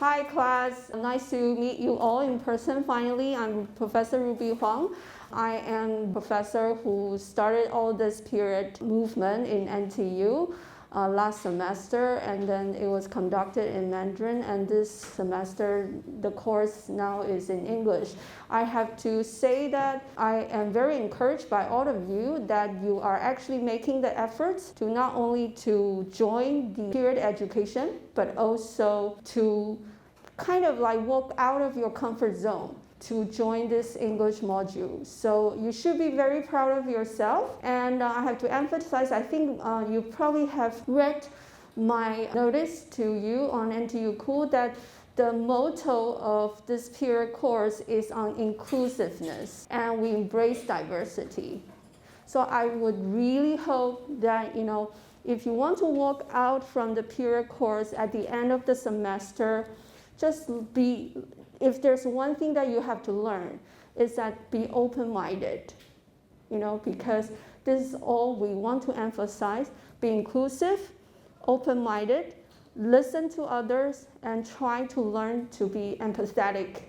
Hi class, nice to meet you all in person finally. I'm Professor Ruby Huang. I am professor who started all this period movement in NTU last semester, and then it was conducted in Mandarin, and this semester the course now is in English. I have to say that I am very encouraged by all of you that you are actually making the efforts to not only to join the period education, but also to kind of like walk out of your comfort zone to join this English module. So you should be very proud of yourself. And I have to emphasize, I think you probably have read my notice to you on NTU Cool that the motto of this period course is on inclusiveness, and we embrace diversity. So I would really hope that, if you want to walk out from the period course at the end of the semester, just be, if there's one thing that you have to learn, is that be open-minded, because this is all we want to emphasize. Be inclusive, open-minded, listen to others, and try to learn to be empathetic,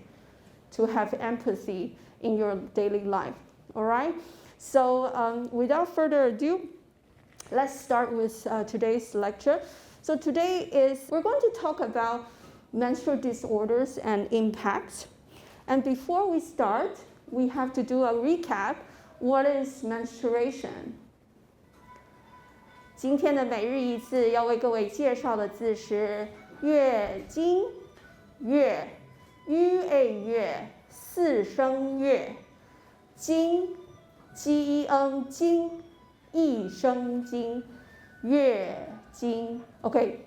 to have empathy in your daily life, all right? So without further ado, let's start with today's lecture. So today we're going to talk about menstrual disorders and impacts. And before we start, we have to do a recap. What is menstruation? 今天的每日一字要为各位介绍的字是月经、月、月、月、四声月、经、经、经、一声经、月经。Okay.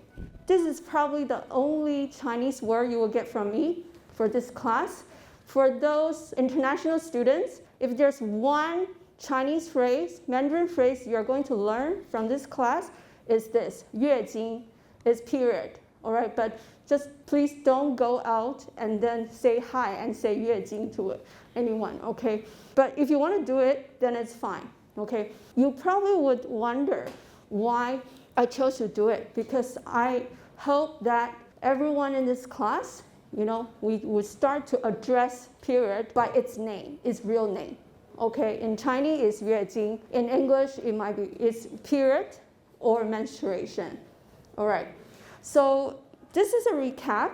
This is probably the only Chinese word you will get from me for this class. For those international students, if there's one Chinese phrase, Mandarin phrase you're going to learn from this class, is this, 月经, is period. All right, but just please don't go out and then say hi and say 月经 to anyone, okay? But if you want to do it, then it's fine, okay? You probably would wonder why I chose to do it, because I hope that everyone in this class, we would start to address period by its name, its real name. Okay, in Chinese it's 月经. In English it's period or menstruation. All right. So this is a recap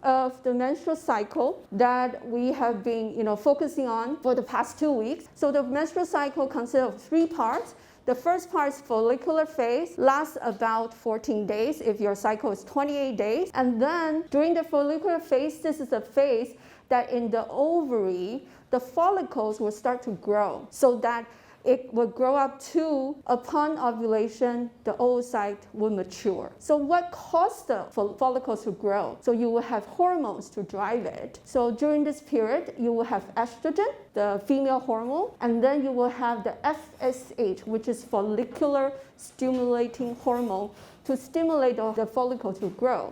of the menstrual cycle that we have been, focusing on for the past 2 weeks. So the menstrual cycle consists of 3 parts. The first part is follicular phase, lasts about 14 days if your cycle is 28 days. And then during the follicular phase, this is a phase that in the ovary, the follicles will start to grow so that it will grow up to, upon ovulation, the oocyte will mature. So what causes the follicles to grow? So you will have hormones to drive it. So during this period, you will have estrogen, the female hormone, and then you will have the FSH, which is follicular stimulating hormone, to stimulate the follicle to grow.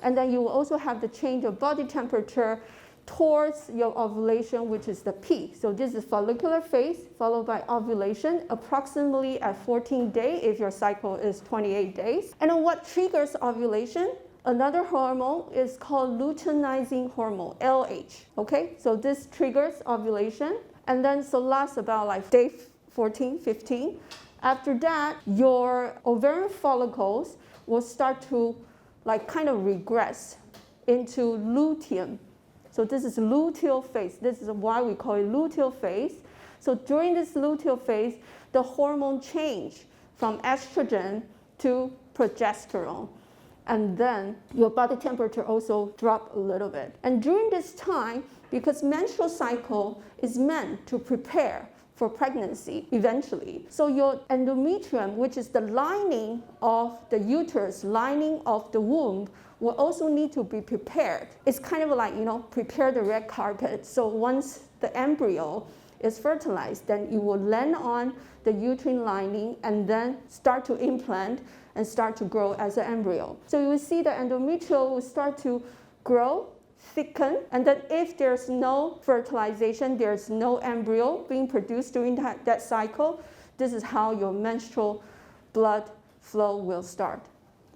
And then you will also have the change of body temperature towards your ovulation, which is the P. So this is follicular phase followed by ovulation, approximately at 14 days if your cycle is 28 days. And then what triggers ovulation? Another hormone is called luteinizing hormone, LH. Okay, so this triggers ovulation, and then so lasts about like day 14, 15. After that, your ovarian follicles will start to kind of regress into luteum. So this is luteal phase. This is why we call it luteal phase. So during this luteal phase, the hormone change from estrogen to progesterone. And then your body temperature also drop a little bit. And during this time, because menstrual cycle is meant to prepare for pregnancy eventually. So your endometrium, which is the lining of the uterus, lining of the womb, will also need to be prepared. It's kind of like, prepare the red carpet. So once the embryo is fertilized, then it will land on the uterine lining and then start to implant and start to grow as an embryo. So you will see the endometrium will start to grow, thicken, and then if there's no fertilization, there's no embryo being produced during that cycle, this is how your menstrual blood flow will start.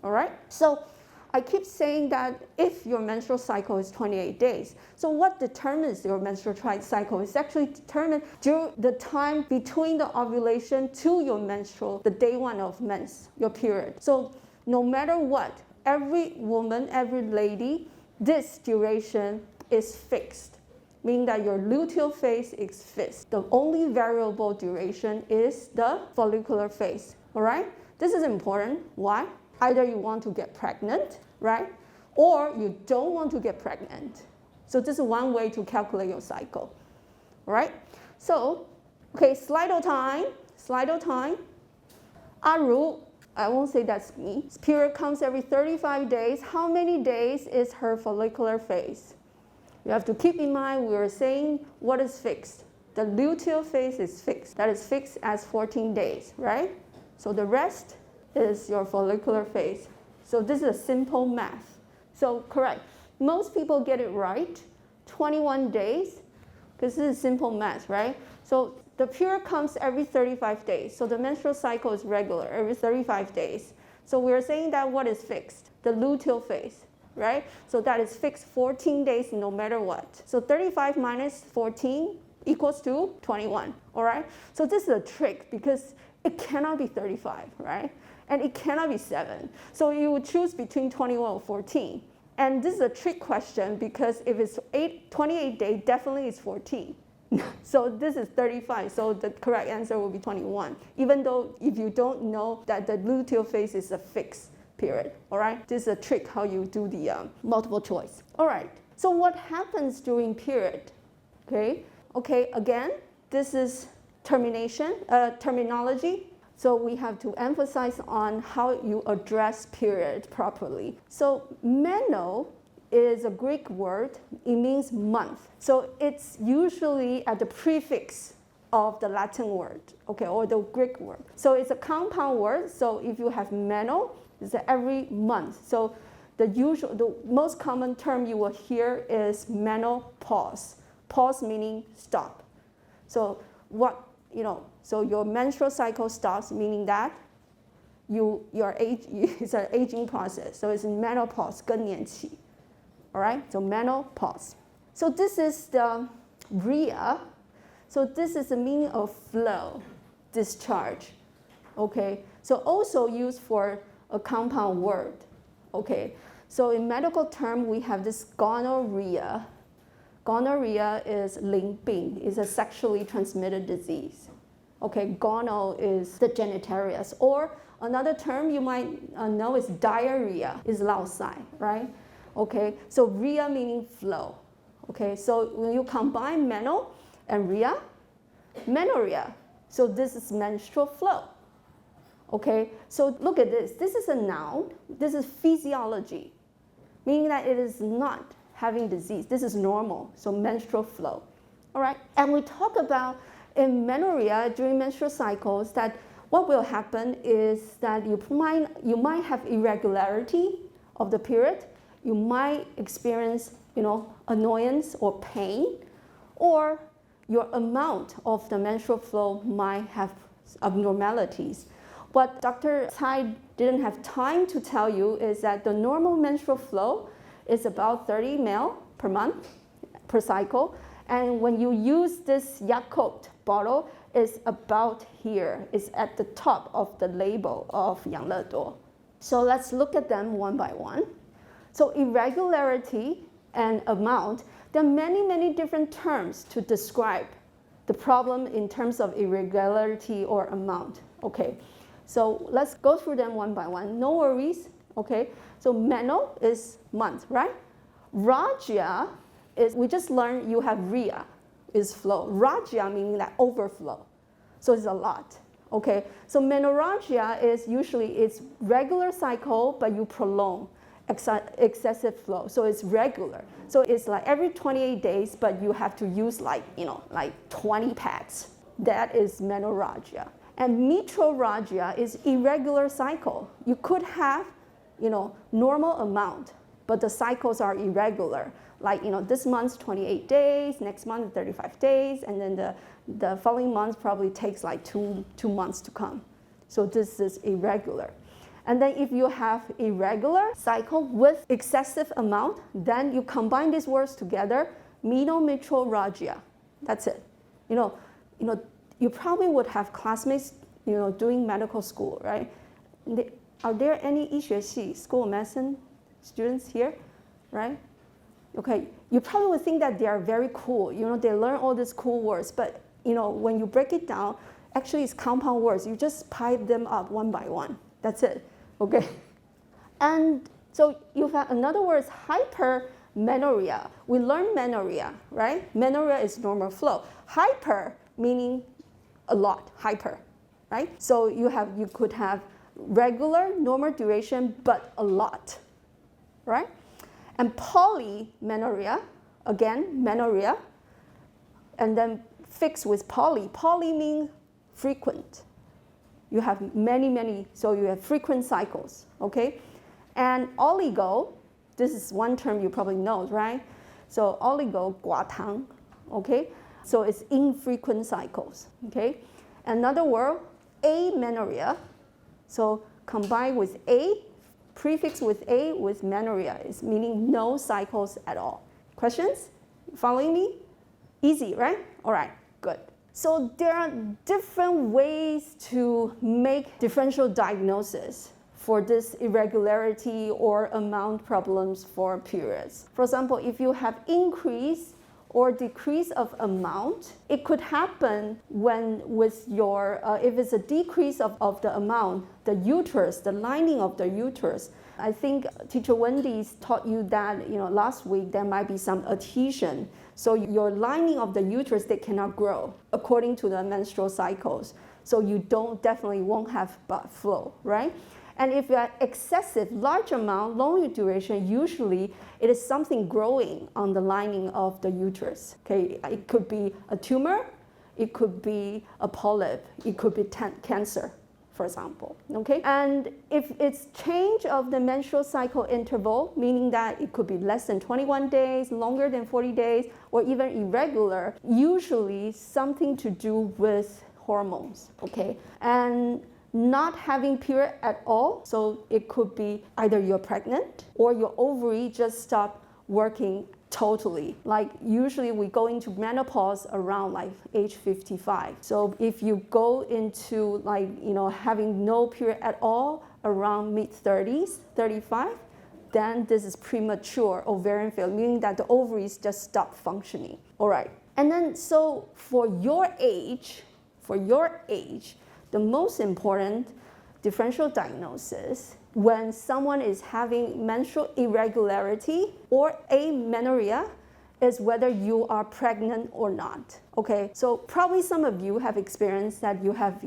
All right? So I keep saying that if your menstrual cycle is 28 days, so what determines your menstrual cycle is actually determined during the time between the ovulation to your menstrual, the day one of mens, your period. So no matter what, every woman, every lady, this duration is fixed, meaning that your luteal phase is fixed. The only variable duration is the follicular phase, all right? This is important. Why? Either you want to get pregnant, right? Or you don't want to get pregnant. So this is one way to calculate your cycle, all right? So, okay, Slido time. Aru, I won't say that's me. Period comes every 35 days. How many days is her follicular phase? You have to keep in mind we are saying what is fixed. The luteal phase is fixed. That is fixed as 14 days, right? So the rest is your follicular phase. So this is a simple math. So correct. Most people get it right. 21 days, because this is simple math, right? So the period comes every 35 days. So the menstrual cycle is regular every 35 days. So we're saying that what is fixed? The luteal phase, right? So that is fixed 14 days no matter what. So 35 minus 14 equals to 21, all right? So this is a trick because it cannot be 35, right? And it cannot be 7. So you would choose between 21 or 14. And this is a trick question because if it's 28 days, definitely it's 14. So this is 35, so the correct answer will be 21, even though if you don't know that the luteal phase is a fixed period, all right? This is a trick how you do the multiple choice. All right, so what happens during period? Okay, again, this is terminology. So we have to emphasize on how you address period properly. So meno is a Greek word. It means month. So it's usually at the prefix of the Latin word, okay, or the Greek word. So it's a compound word. So if you have meno, it's every month. So the most common term you will hear is menopause. Pause meaning stop. So so your menstrual cycle stops, meaning that it's an aging process. So it's menopause, 更年期. All right, so menopause. So this is the rhea. So this is the meaning of flow, discharge. Okay, so also used for a compound word. Okay, so in medical term, we have this gonorrhea. Gonorrhea is 淋病, is a sexually transmitted disease. Okay, gono is the genitalias. Or another term you might know is diarrhea, is 老塞, right? Okay, so rhea meaning flow. Okay, so when you combine meno and rhea, menorrhea. So this is menstrual flow. Okay, so look at this. This is a noun. This is physiology, meaning that it is not having disease. This is normal, so menstrual flow. All right, and we talk about in menorrhea during menstrual cycles that what will happen is that you might have irregularity of the period. You might experience, annoyance or pain, or your amount of the menstrual flow might have abnormalities. What Dr. Tsai didn't have time to tell you is that the normal menstrual flow is about 30 ml per month, per cycle. And when you use this Yakult bottle, it's about here. It's at the top of the label of 养乐多. So let's look at them one by one. So irregularity and amount, there are many, many different terms to describe the problem in terms of irregularity or amount. Okay, so let's go through them one by one. No worries, okay? So meno is month, right? Ragia is, we just learned you have rhea, is flow. Ragia meaning that overflow. So it's a lot, okay? So menorrhagia is usually it's regular cycle, but you prolong excessive flow. So it's regular. So it's like every 28 days, but you have to use like 20 pads. That is menorrhagia. And metrorrhagia is irregular cycle. You could have, normal amount, but the cycles are irregular. Like, this month 28 days, next month 35 days, and then the following month probably takes like two months to come. So this is irregular. And then if you have irregular cycle with excessive amount, then you combine these words together, Menstrual. That's it. You probably would have classmates, doing medical school, right? Are there any 医学系 School of Medicine students here, right? Okay, you probably would think that they are very cool. They learn all these cool words, but when you break it down, actually it's compound words. You just pipe them up one by one. That's it. Okay. And so you've had another word is hypermenorrhea. We learned menorrhea, right? Menorrhea is normal flow. Hyper meaning a lot, hyper, right? So you could have regular, normal duration, but a lot, right? And polymenorrhea, again, menorrhea, and then fixed with poly. Poly means frequent. You have many, so you have frequent cycles, okay? And oligo, this is one term you probably know, right? So oligo, 寡糖, okay? So it's infrequent cycles, okay? Another word, amenorrhea. So combined with A, prefix with A with menorrhea is meaning no cycles at all. Questions? Following me? Easy, right? All right, good. So there are different ways to make differential diagnosis for this irregularity or amount problems for periods. For example, if you have increase or decrease of amount, it could happen when with your, if it's a decrease of the amount, the uterus, the lining of the uterus. I think Teacher Wendy's taught you that, last week there might be some adhesion. So your lining of the uterus, they cannot grow according to the menstrual cycles. So you definitely won't have blood flow, right? And if you have excessive, large amount, long duration, usually it is something growing on the lining of the uterus. Okay, it could be a tumor, it could be a polyp, it could be cancer, for example. Okay, and if it's change of the menstrual cycle interval, meaning that it could be less than 21 days, longer than 40 days, or even irregular, usually something to do with hormones. Okay, and not having period at all, so it could be either you're pregnant or your ovary just stopped working totally. Like usually we go into menopause around like age 55. So if you go into having no period at all around mid-30s, 35, then this is premature ovarian failure, meaning that the ovaries just stop functioning. All right, and then so for your age, the most important differential diagnosis when someone is having menstrual irregularity or amenorrhea is whether you are pregnant or not. Okay, so probably some of you have experienced that you have,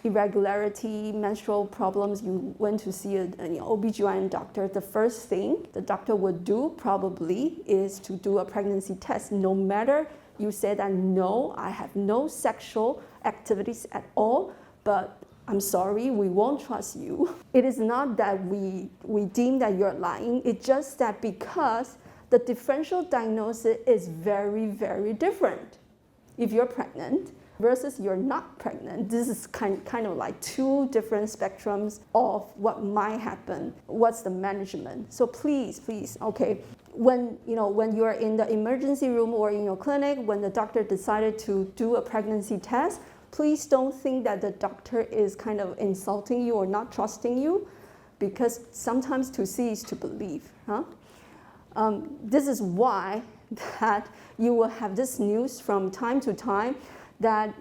irregularity, menstrual problems. You went to see an OBGYN doctor. The first thing the doctor would do probably is to do a pregnancy test. No matter you say that, no, I have no sexual activities at all, but I'm sorry, we won't trust you. It is not that we deem that you're lying. It's just that because the differential diagnosis is very, very different. If you're pregnant versus you're not pregnant, this is kind of like two different spectrums of what might happen. What's the management? So please, okay, when you're in the emergency room or in your clinic, when the doctor decided to do a pregnancy test, please don't think that the doctor is kind of insulting you or not trusting you, because sometimes to see is to believe. This is why that you will have this news from time to time that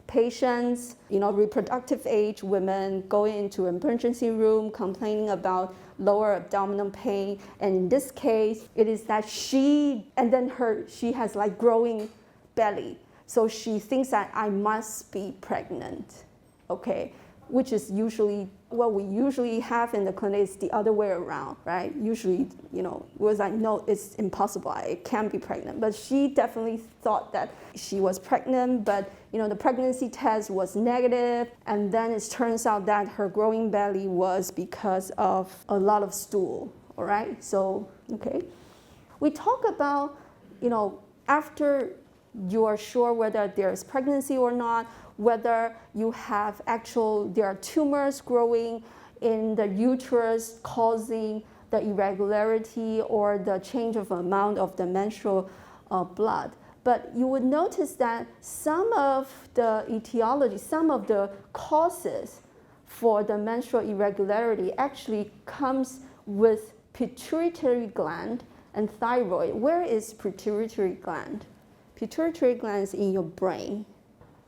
patients, reproductive age women going into emergency room complaining about lower abdominal pain, and in this case, it is that she has like growing belly. So she thinks that I must be pregnant, okay? Which is usually what we usually have in the clinic is the other way around, right? Usually, was like, no, it's impossible, I can't be pregnant. But she definitely thought that she was pregnant, but the pregnancy test was negative, and then it turns out that her growing belly was because of a lot of stool, all right? So, okay. We talk about, after you are sure whether there is pregnancy or not, whether you have there are tumors growing in the uterus causing the irregularity or the change of amount of the menstrual blood. But you would notice that some of the etiology, some of the causes for the menstrual irregularity actually comes with pituitary gland and thyroid. Where is pituitary gland? Pituitary gland is in your brain.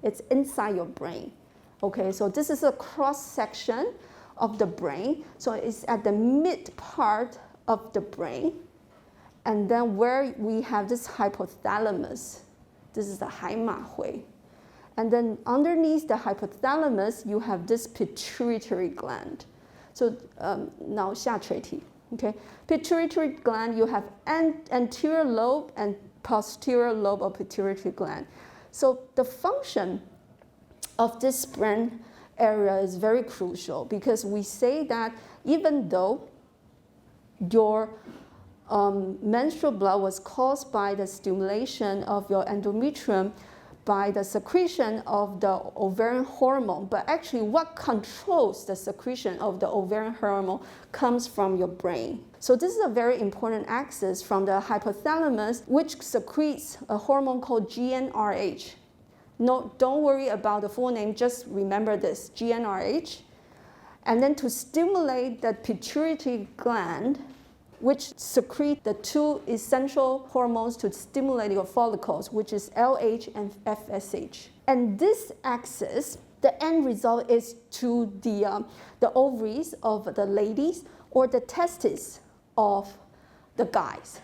It's inside your brain. Okay, so this is a cross section of the brain. So it's at the mid part of the brain. And then where we have this hypothalamus, this is the 海马回. And then underneath the hypothalamus, you have this pituitary gland. So now 下垂体, okay? Pituitary gland, you have anterior lobe and posterior lobe of pituitary gland. So the function of this brain area is very crucial because we say that even though your menstrual blood was caused by the stimulation of your endometrium by the secretion of the ovarian hormone, but actually what controls the secretion of the ovarian hormone comes from your brain. So this is a very important axis from the hypothalamus, which secretes a hormone called GnRH. No, don't worry about the full name, just remember this, GnRH. And then to stimulate the pituitary gland, which secrete the two essential hormones to stimulate your follicles, which is LH and FSH. And this axis, the end result is to the ovaries of the ladies or the testes of the guys.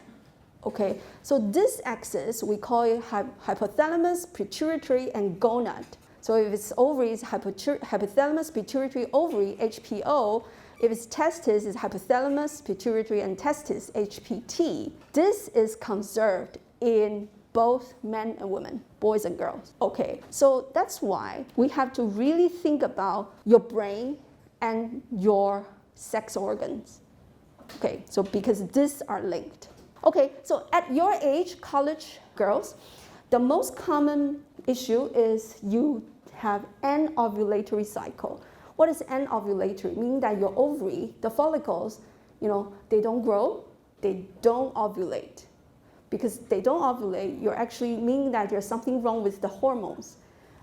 Okay, so this axis, we call it hypothalamus, pituitary, and gonad. So if it's ovaries, hypothalamus, pituitary, ovary, HPO. If it's testes, it's hypothalamus, pituitary, and testes, HPT. This is conserved in both men and women, boys and girls. Okay, so that's why we have to really think about your brain and your sex organs. Okay, so because these are linked. Okay, so at your age, college girls, the most common issue is you have an ovulatory cycle. What is anovulatory? Meaning that your ovary, the follicles, they don't grow, they don't ovulate. Because they don't ovulate, you're actually meaning that there's something wrong with the hormones.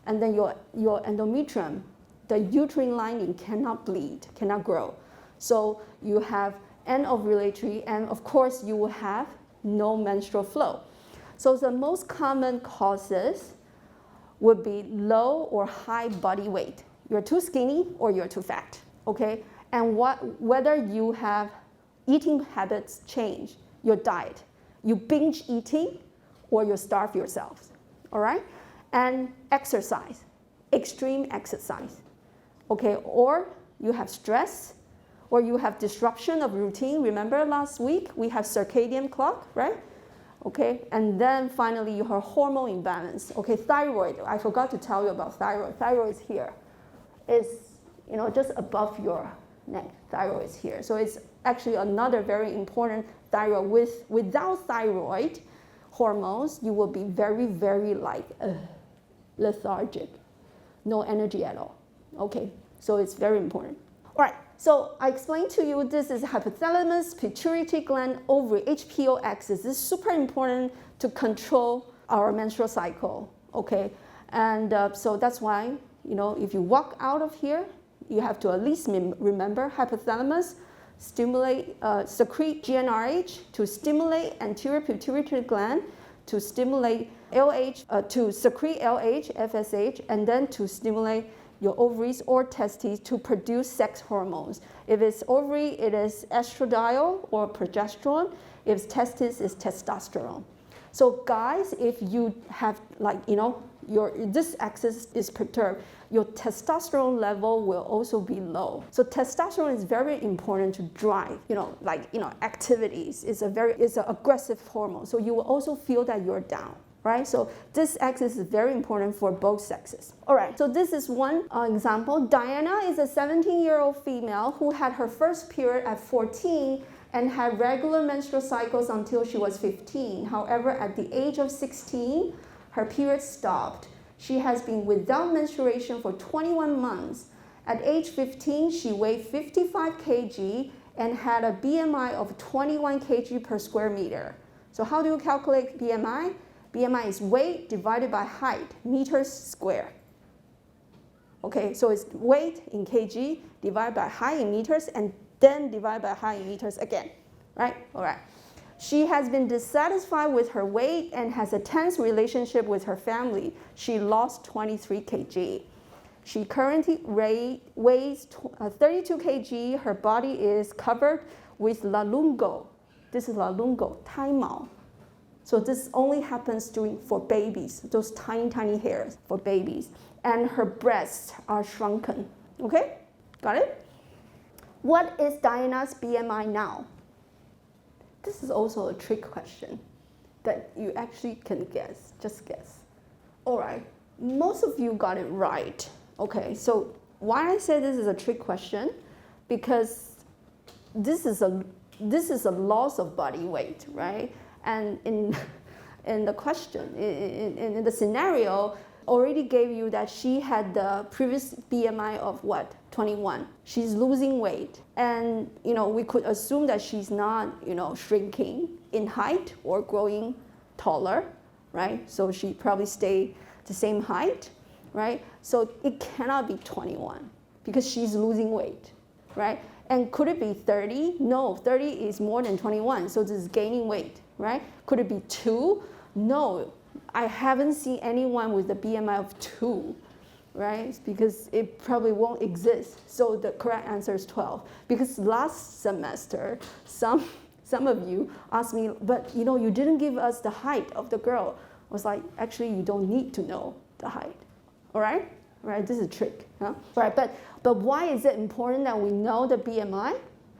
And then your endometrium, the uterine lining cannot bleed, cannot grow. So you have anovulatory, and of course you will have no menstrual flow. So the most common causes would be low or high body weight. You're too skinny or you're too fat, okay? And whether you have eating habits change, your diet, you binge eating or you starve yourself, all right? And exercise, extreme exercise, okay? Or you have stress, or you have disruption of routine. Remember last week we have circadian clock, right? Okay, and then finally you have hormone imbalance. Okay, thyroid, I forgot to tell you about thyroid. Thyroid is here. It's just above your neck. Thyroid is here. So it's actually another very important thyroid. Without thyroid hormones, you will be very, very lethargic. No energy at all. Okay, so it's very important. All right, so I explained to you this is hypothalamus, pituitary gland, ovary, HPO axis. This is super important to control our menstrual cycle, okay? And so that's why, if you walk out of here, you have to at least remember hypothalamus, secrete GnRH to stimulate anterior pituitary gland, to stimulate LH, to secrete LH, FSH, and then to stimulate your ovaries or testes to produce sex hormones. If it's ovary, it is estradiol or progesterone. If it's testes, it's testosterone. So guys, if you have this axis is perturbed, your testosterone level will also be low. So testosterone is very important to drive, activities. It's an aggressive hormone. So you will also feel that you're down. Right? So this axis is very important for both sexes. All right, so this is one example. Diana is a 17-year-old female who had her first period at 14 and had regular menstrual cycles until she was 15. However, at the age of 16, her period stopped. She has been without menstruation for 21 months At age 15, she weighed 55 kg and had a BMI of 21 kg per square meter. So how do you calculate BMI? BMI is weight divided by height, meters square. Okay, so it's weight in kg divided by height in meters and then divided by height in meters again, right? All right. She has been dissatisfied with her weight and has a tense relationship with her family. She lost 23 kg. She currently weighs 32 kg. Her body is covered with lalungo. This is lalungo, 胎毛. So this only happens for babies, those tiny, tiny hairs for babies. And her breasts are shrunken. Okay, got it? What is Diana's BMI now? This is also a trick question that you actually can guess, just guess. All right, most of you got it right. Okay, so why I say this is a trick question? Because this is a loss of body weight, right? And in the question, in the scenario, already gave you that she had the previous BMI of what? 21. She's losing weight. And we could assume that she's not shrinking in height or growing taller, right? So she probably stayed the same height, right? So it cannot be 21 because she's losing weight, right? And could it be 30? No, 30 is more than 21, so this is gaining weight, right? Could it be 2? No, I haven't seen anyone with a BMI of 2, right? Because it probably won't exist. So the correct answer is 12. Because last semester, some of you asked me, but you didn't give us the height of the girl. I was like, actually, you don't need to know the height, all right? Right, this is a trick, huh? Right, but why is it important that we know the BMI?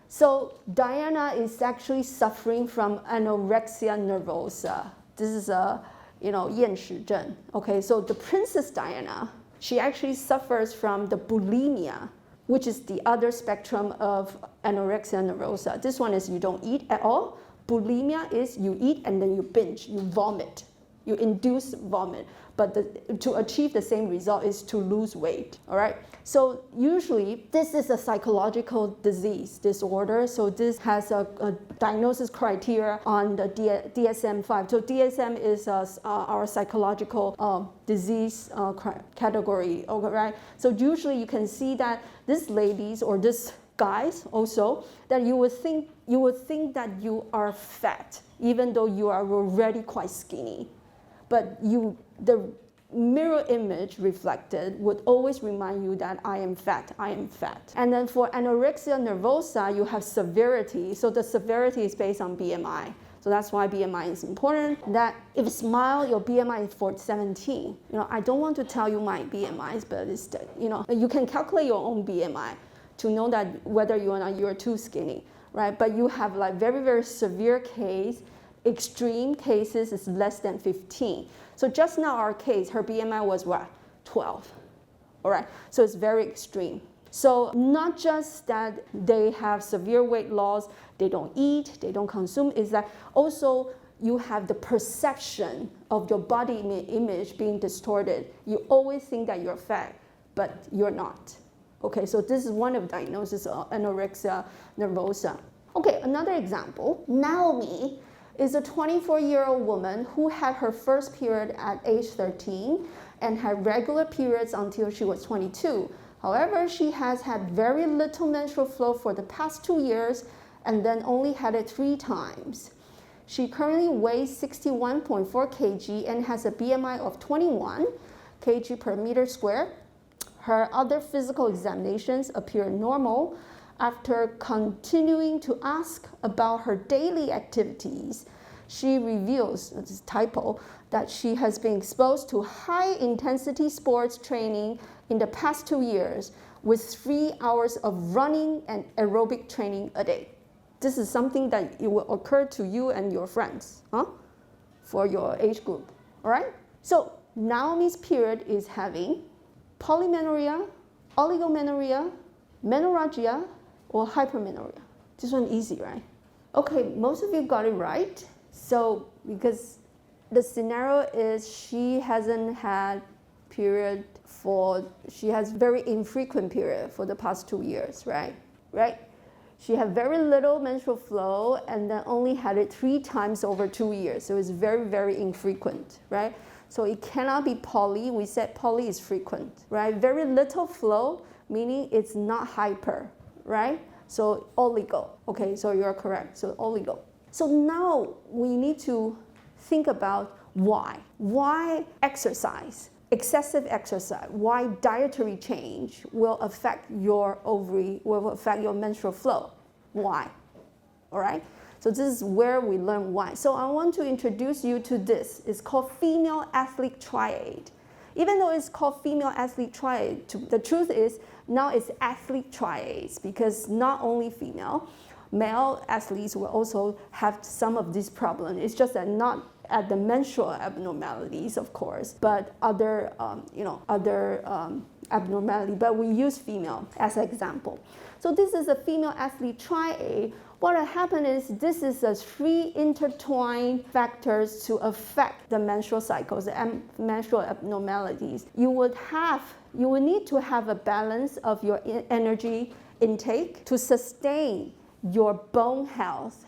So Diana is actually suffering from anorexia nervosa. This is a 厌食症. Okay, so the Princess Diana, she actually suffers from the bulimia, which is the other spectrum of anorexia nervosa. This one is you don't eat at all. Bulimia is you eat and then you binge, you vomit, you induce vomit. But to achieve the same result is to lose weight, all right? So usually this is a psychological disorder. So this has a diagnosis criteria on the DSM-5. So DSM is our psychological disease category, okay, right? So usually you can see that these ladies or these guys also, that you would think that you are fat, even though you are already quite skinny. But the mirror image reflected would always remind you that I am fat, I am fat. And then for anorexia nervosa, you have severity. So the severity is based on BMI. So that's why BMI is important. That if you smile, your BMI is 17. I don't want to tell you my BMIs, but it's you can calculate your own BMI to know that whether you or not you're too skinny, right? But you have like very, very severe case. Extreme cases is less than 15. So just now our case, her BMI was what? 12, all right? So it's very extreme. So not just that they have severe weight loss, they don't eat, they don't consume, is that also you have the perception of your body image being distorted. You always think that you're fat, but you're not. Okay, so this is one of the diagnoses of anorexia nervosa. Okay, another example, Naomi is a 24-year-old woman who had her first period at age 13 and had regular periods until she was 22. However, she has had very little menstrual flow for the past 2 years and then only had it 3 times. She currently weighs 61.4 kg and has a BMI of 21 kg per meter square. Her other physical examinations appear normal. After continuing to ask about her daily activities, she reveals, this is typo, that she has been exposed to high-intensity sports training in the past 2 years with 3 hours of running and aerobic training a day. This is something that it will occur to you and your friends, for your age group, all right? So Naomi's period is having polymenorrhea, oligomenorrhea, menorrhagia, or hypermenorrhea. This one easy, right? Okay, most of you got it right. So because the scenario is she hasn't had period she has very infrequent period for the past 2 years, right? She had very little menstrual flow and then only had it 3 times over 2 years. So it's very, very infrequent, right? So it cannot be poly. We said poly is frequent, right? Very little flow, meaning it's not hyper, right? So oligo. Okay, so you're correct. So oligo. So now we need to think about why. Why exercise? Excessive exercise, why dietary change will affect your ovary, will affect your menstrual flow. Why? All right? So this is where we learn why. So I want to introduce you to this. It's called female athlete triad. Even though it's called female athlete triad, the truth is now it's athlete triads because not only female, male athletes will also have some of these problems. It's just that not at the menstrual abnormalities, of course, but other abnormality. But we use female as an example. So this is a female athlete triad. What happened is this is a 3 intertwined factors to affect the menstrual cycles and menstrual abnormalities. You would need to have a balance of your energy intake to sustain your bone health,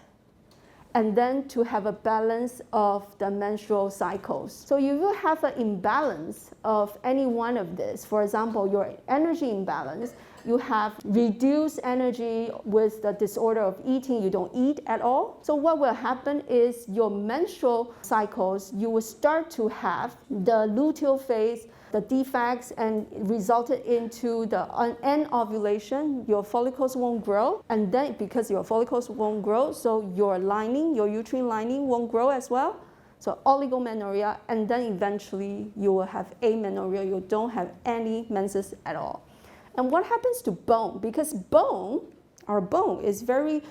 and then to have a balance of the menstrual cycles. So if you have an imbalance of any one of this, for example, your energy imbalance, you have reduced energy with the disorder of eating, you don't eat at all. So what will happen is your menstrual cycles, you will start to have the luteal phase, the defects, and resulted into the end ovulation. Your follicles won't grow, and then because your follicles won't grow, so your lining, your uterine lining won't grow as well. So oligomenorrhea, and then eventually you will have amenorrhea. You don't have any menses at all. And what happens to bone? Because our bone is very,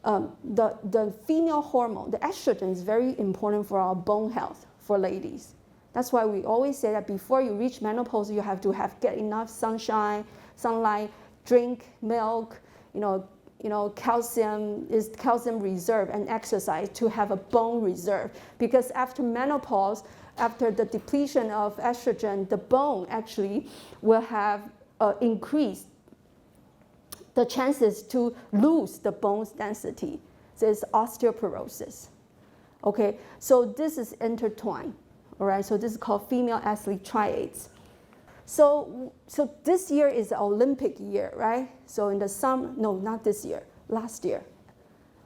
the female hormone, the estrogen is very important for our bone health for ladies. That's why we always say that before you reach menopause, you have to get enough sunlight, drink milk, calcium reserve, and exercise to have a bone reserve. Because after menopause, after the depletion of estrogen, the bone actually will have increased the chances to lose the bone's density. So it's osteoporosis. Okay, so this is intertwined. All right, so this is called female athlete triads. So this year is the Olympic year, right? So in the summer, no, not this year, last year.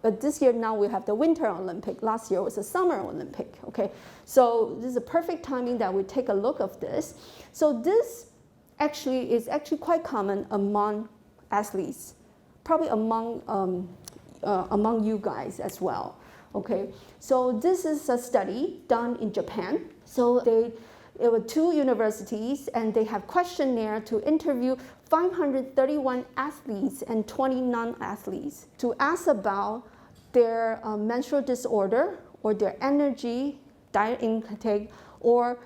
But this year now we have the Winter Olympic. Last year was the Summer Olympic, okay? So this is a perfect timing that we take a look of this. So this is actually quite common among athletes, probably among you guys as well. Okay, so this is a study done in Japan. So there were 2 universities, and they have questionnaire to interview 531 athletes and 20 non-athletes to ask about their menstrual disorder or their energy, diet intake, or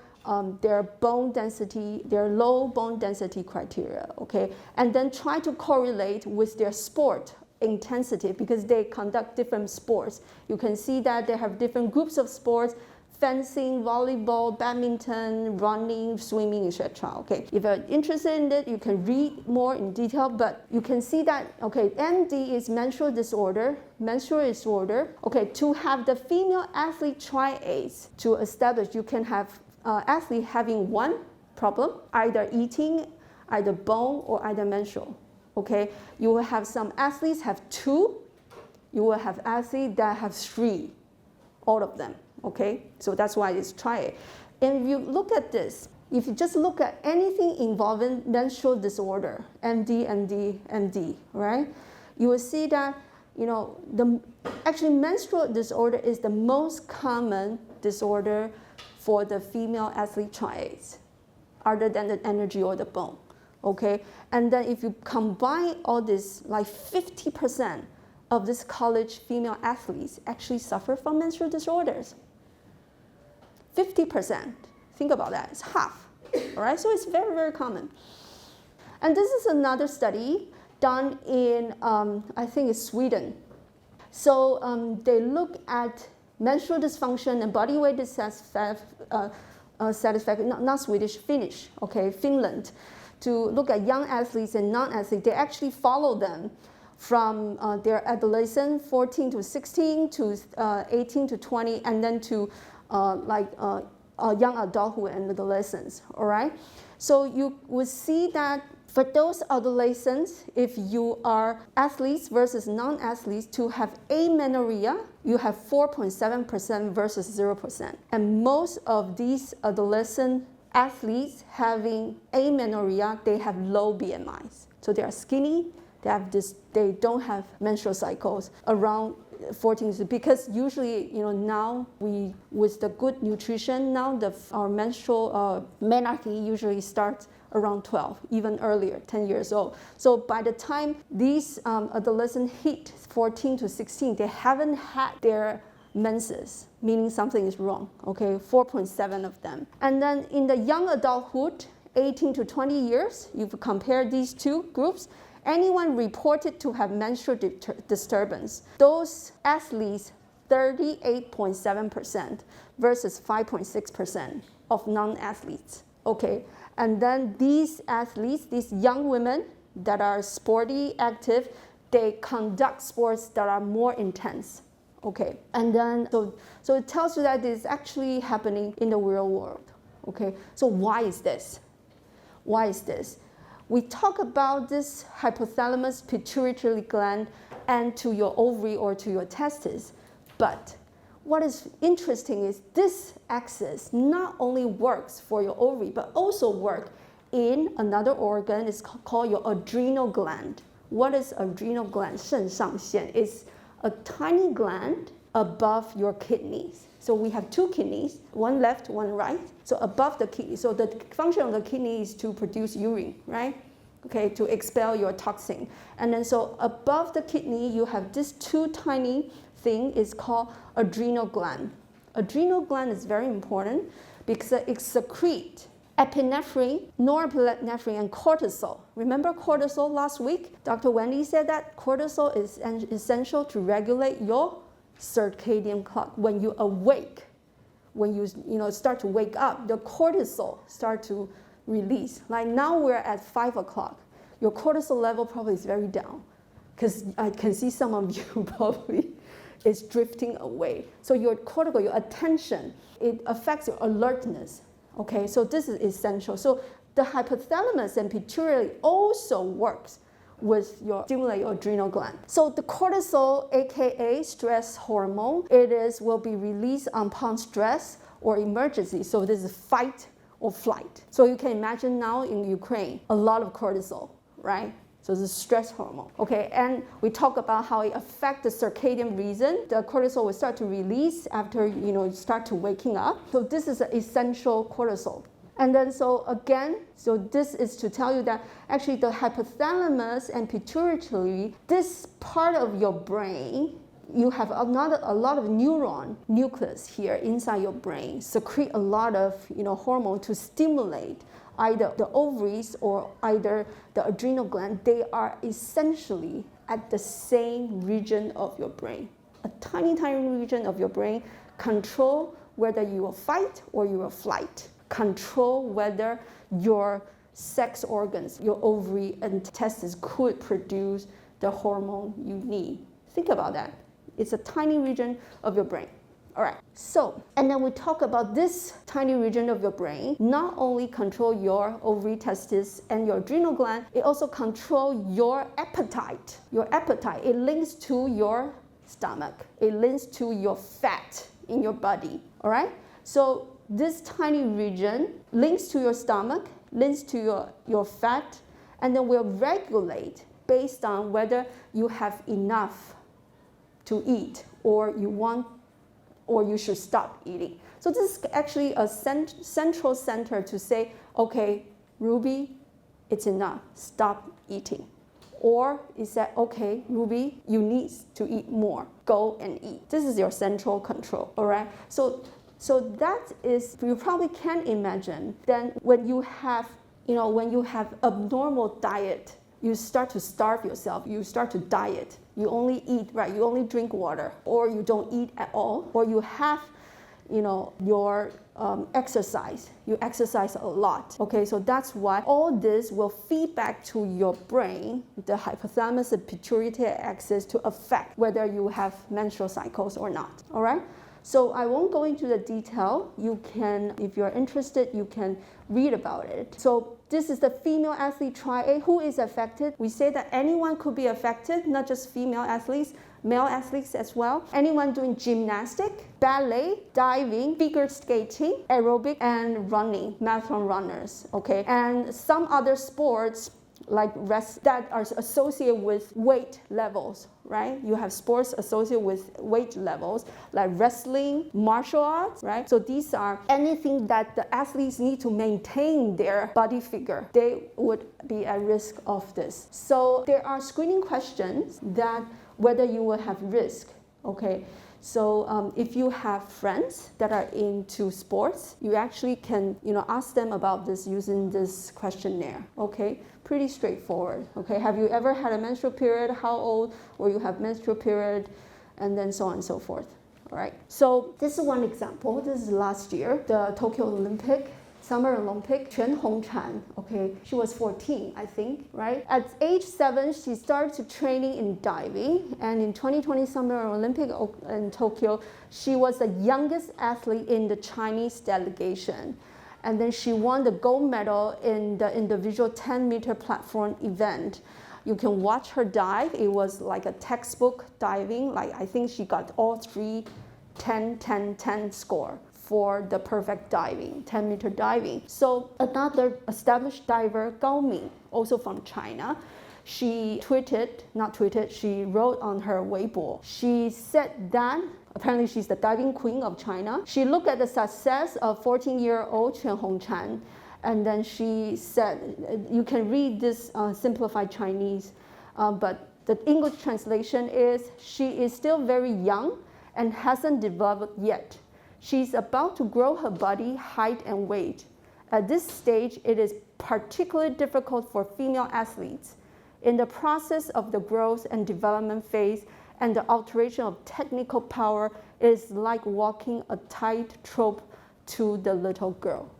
their bone density, their low bone density criteria, okay? And then try to correlate with their sport intensity because they conduct different sports. You can see that they have different groups of sports: fencing, volleyball, badminton, running, swimming, etc. Okay, if you're interested in it, you can read more in detail, but you can see that, okay, MD is menstrual disorder. Okay, to have the female athlete triads to establish, you can have athlete having one problem, either eating, either bone, or either menstrual. Okay, you will have some athletes have 2, you will have athletes that have 3, all of them, okay? So that's why it's triad. And if you look at this, if you just look at anything involving menstrual disorder, MD, right? You will see that, actually menstrual disorder is the most common disorder for the female athlete triads, other than the energy or the bone. Okay, and then if you combine all this, like 50% of this college female athletes actually suffer from menstrual disorders. 50%, think about that, it's half, all right? So it's very, very common. And this is another study done in, I think it's Sweden. So they look at menstrual dysfunction and body weight satisfaction, not Swedish, Finnish, okay, Finland, to look at young athletes and non-athletes. They actually follow them from their adolescent, 14 to 16, to 18 to 20, and then to young adulthood and adolescence, all right? So you would see that for those adolescents, if you are athletes versus non-athletes, to have amenorrhea, you have 4.7% versus 0%. And most of these adolescent athletes having amenorrhea, they have low BMIs. So they are skinny, they don't have menstrual cycles around 14, because usually, now with the good nutrition, now our menstrual menarche usually starts around 12, even earlier, 10 years old. So by the time these adolescents hit 14 to 16, they haven't had their menses, meaning something is wrong, okay, 4.7 of them. And then in the young adulthood, 18 to 20 years, you've compared these two groups, anyone reported to have menstrual disturbance, those athletes, 38.7% versus 5.6% of non-athletes, okay? And then these athletes, these young women that are sporty, active, they conduct sports that are more intense, okay? And then, so it tells you that it's actually happening in the real world, okay? So why is this? Why is this? We talk about this hypothalamus pituitary gland and to your ovary or to your testes, but what is interesting is this axis not only works for your ovary, but also works in another organ. It's called your adrenal gland. What is adrenal gland? 肾上腺 is a tiny gland above your kidneys. So we have two kidneys, one left, one right. So above the kidney. So the function of the kidney is to produce urine, right? Okay, to expel your toxin. And then so above the kidney, you have this two tiny thing is called adrenal gland. Adrenal gland is very important because it secretes epinephrine, norepinephrine, and cortisol. Remember cortisol last week? Dr. Wendy said that cortisol is essential to regulate your circadian clock. When you awake, when you start to wake up, the cortisol start to release. Like now we're at 5 o'clock. Your cortisol level probably is very down because I can see some of you probably is drifting away. So your cortical, your attention, it affects your alertness. Okay, so this is essential. So the hypothalamus and pituitary also works with stimulate your adrenal gland. So the cortisol, aka stress hormone, will be released upon stress or emergency. So this is fight or flight. So you can imagine now in Ukraine, a lot of cortisol, right? So this is stress hormone, okay? And we talk about how it affects the circadian rhythm. The cortisol will start to release after, you start to waking up. So this is an essential cortisol. And then so this is to tell you that actually the hypothalamus and pituitary, this part of your brain, you have a lot of neuron nucleus here inside your brain, secrete a lot of hormone to stimulate either the ovaries or either the adrenal gland. They are essentially at the same region of your brain. A tiny, tiny region of your brain control whether you will fight or you will flight. Control whether your sex organs, your ovary and testes could produce the hormone you need. Think about that. It's a tiny region of your brain. All right, so, and then we talk about this tiny region of your brain, not only control your ovary, testes, and your adrenal gland, it also control your appetite. Your appetite, it links to your stomach. It links to your fat in your body, all right? So this tiny region links to your stomach, links to your fat, and then will regulate based on whether you have enough to eat or you should stop eating. So this is actually a central center to say, okay, Ruby, it's enough, stop eating. Or is that, okay, Ruby, you need to eat more, go and eat. This is your central control, all right? So that is, you probably can imagine, then when you have abnormal diet, you start to starve yourself, you start to diet. You only eat, right? You only drink water, or you don't eat at all, or you have your exercise. You exercise a lot. Okay, so that's why all this will feed back to your brain, the hypothalamus and pituitary axis, to affect whether you have menstrual cycles or not. All right. So I won't go into the detail. You can, if you're interested, you can read about it. So this is the female athlete triad. Who is affected? We say that anyone could be affected, not just female athletes, male athletes as well. Anyone doing gymnastics, ballet, diving, figure skating, aerobic, and running, marathon runners, okay? And some other sports like that are associated with weight levels, right? You have sports associated with weight levels like wrestling, martial arts, right? So these are anything that the athletes need to maintain their body figure. They would be at risk of this. So there are screening questions that whether you will have risk, okay? So if you have friends that are into sports, you actually can, ask them about this using this questionnaire, okay? Pretty straightforward, okay? Have you ever had a menstrual period? How old were you have menstrual period? And then so on and so forth, all right? So this is one example. This is last year, the Tokyo Olympic, Summer Olympic, Chen Hongchan, okay? She was 14, I think, right? At age 7, she started training in diving, and in 2020 Summer Olympic in Tokyo, she was the youngest athlete in the Chinese delegation. And then she won the gold medal in the individual 10-meter platform event. You can watch her dive. It was like a textbook diving. Like I think she got all 3 10, 10, 10 score for the perfect diving, 10-meter diving. So another established diver, Gao Ming, also from China, she wrote on her Weibo. She said that apparently she's the diving queen of China. She looked at the success of 14-year-old Chen Hongchan, and then she said, you can read this simplified Chinese, but the English translation is, she is still very young and hasn't developed yet. She's about to grow her body, height, and weight. At this stage, it is particularly difficult for female athletes. In the process of the growth and development phase and the alteration of technical power, it is like walking a tightrope to the little girl.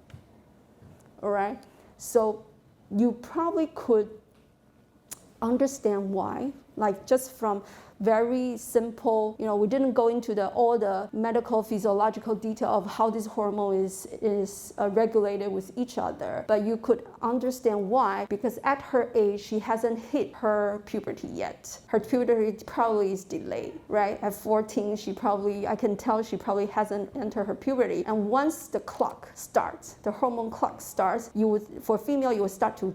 All right? So you probably could understand why, like just from very simple, we didn't go into all the medical physiological detail of how this hormone is regulated with each other, but you could understand why, because at her age, she hasn't hit her puberty yet. Her puberty probably is delayed, right? At 14, I can tell she probably hasn't entered her puberty. And once the clock starts, the hormone clock starts, for female, you will start to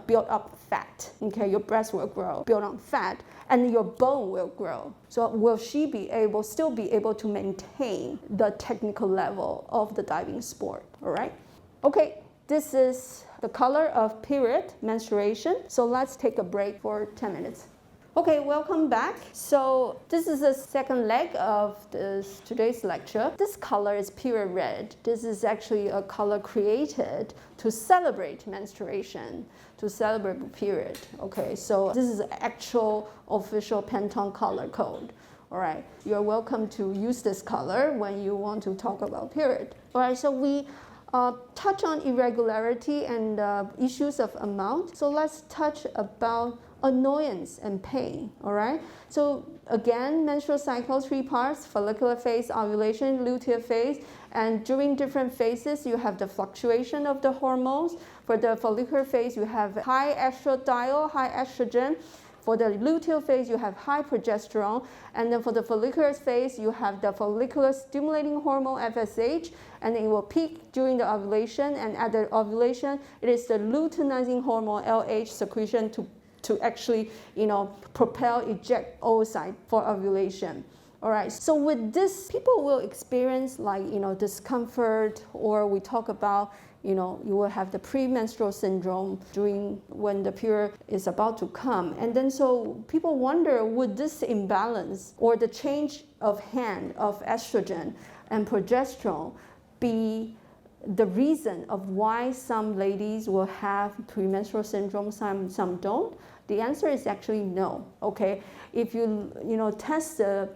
build up fat, okay? Your breast will grow, build on fat, and your bone will grow. So will she still be able to maintain the technical level of the diving sport, all right? Okay, this is the color of period, menstruation. So let's take a break for 10 minutes. Okay, welcome back. So this is the second leg of today's lecture. This color is period red. This is actually a color created to celebrate menstruation, to celebrate the period. Okay, so this is actual official Pantone color code. All right, you're welcome to use this color when you want to talk about period. All right, so we touch on irregularity and issues of amount. So let's touch about annoyance and pain, all right? So again, menstrual cycle, 3 parts: follicular phase, ovulation, luteal phase, and during different phases, you have the fluctuation of the hormones. For the follicular phase, you have high estradiol, high estrogen. For the luteal phase, you have high progesterone, and then for the follicular phase, you have the follicular stimulating hormone, FSH, and it will peak during the ovulation, and at the ovulation, it is the luteinizing hormone, LH, secretion to actually, eject oocyte for ovulation. All right, so with this, people will experience discomfort, or we talk about, you will have the premenstrual syndrome when the period is about to come. And then so people wonder, would this imbalance or the change of hand of estrogen and progesterone be the reason of why some ladies will have premenstrual syndrome, some don't? The answer is actually no, okay? If you test the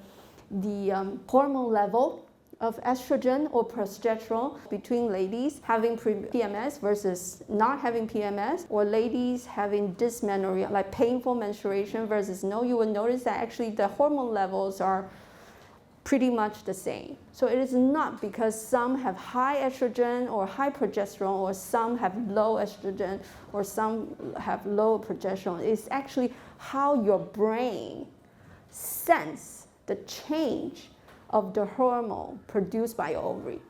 hormone level of estrogen or progesterone between ladies having PMS versus not having PMS, or ladies having dysmenorrhea, like painful menstruation versus no, you will notice that actually the hormone levels are pretty much the same. So it is not because some have high estrogen or high progesterone, or some have low estrogen or some have low progesterone. It's actually how your brain sense the change of the hormone produced by your ovary.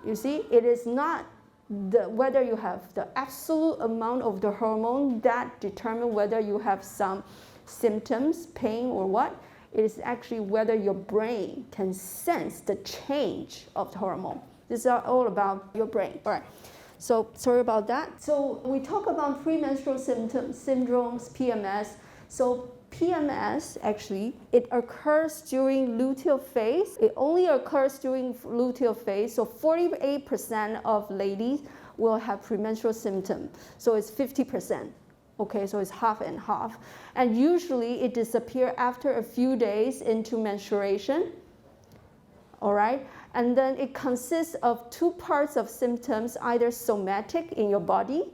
You see, it is not whether you have the absolute amount of the hormone that determine whether you have some symptoms, pain or what. It is actually whether your brain can sense the change of the hormone. This is all about your brain. All right. So sorry about that. So we talk about premenstrual syndromes, PMS. So PMS, actually, it occurs during luteal phase. It only occurs during luteal phase. So 48% of ladies will have premenstrual symptom. So it's 50%. Okay, so it's half and half. And usually it disappears after a few days into menstruation. All right? And then it consists of two parts of symptoms, either somatic in your body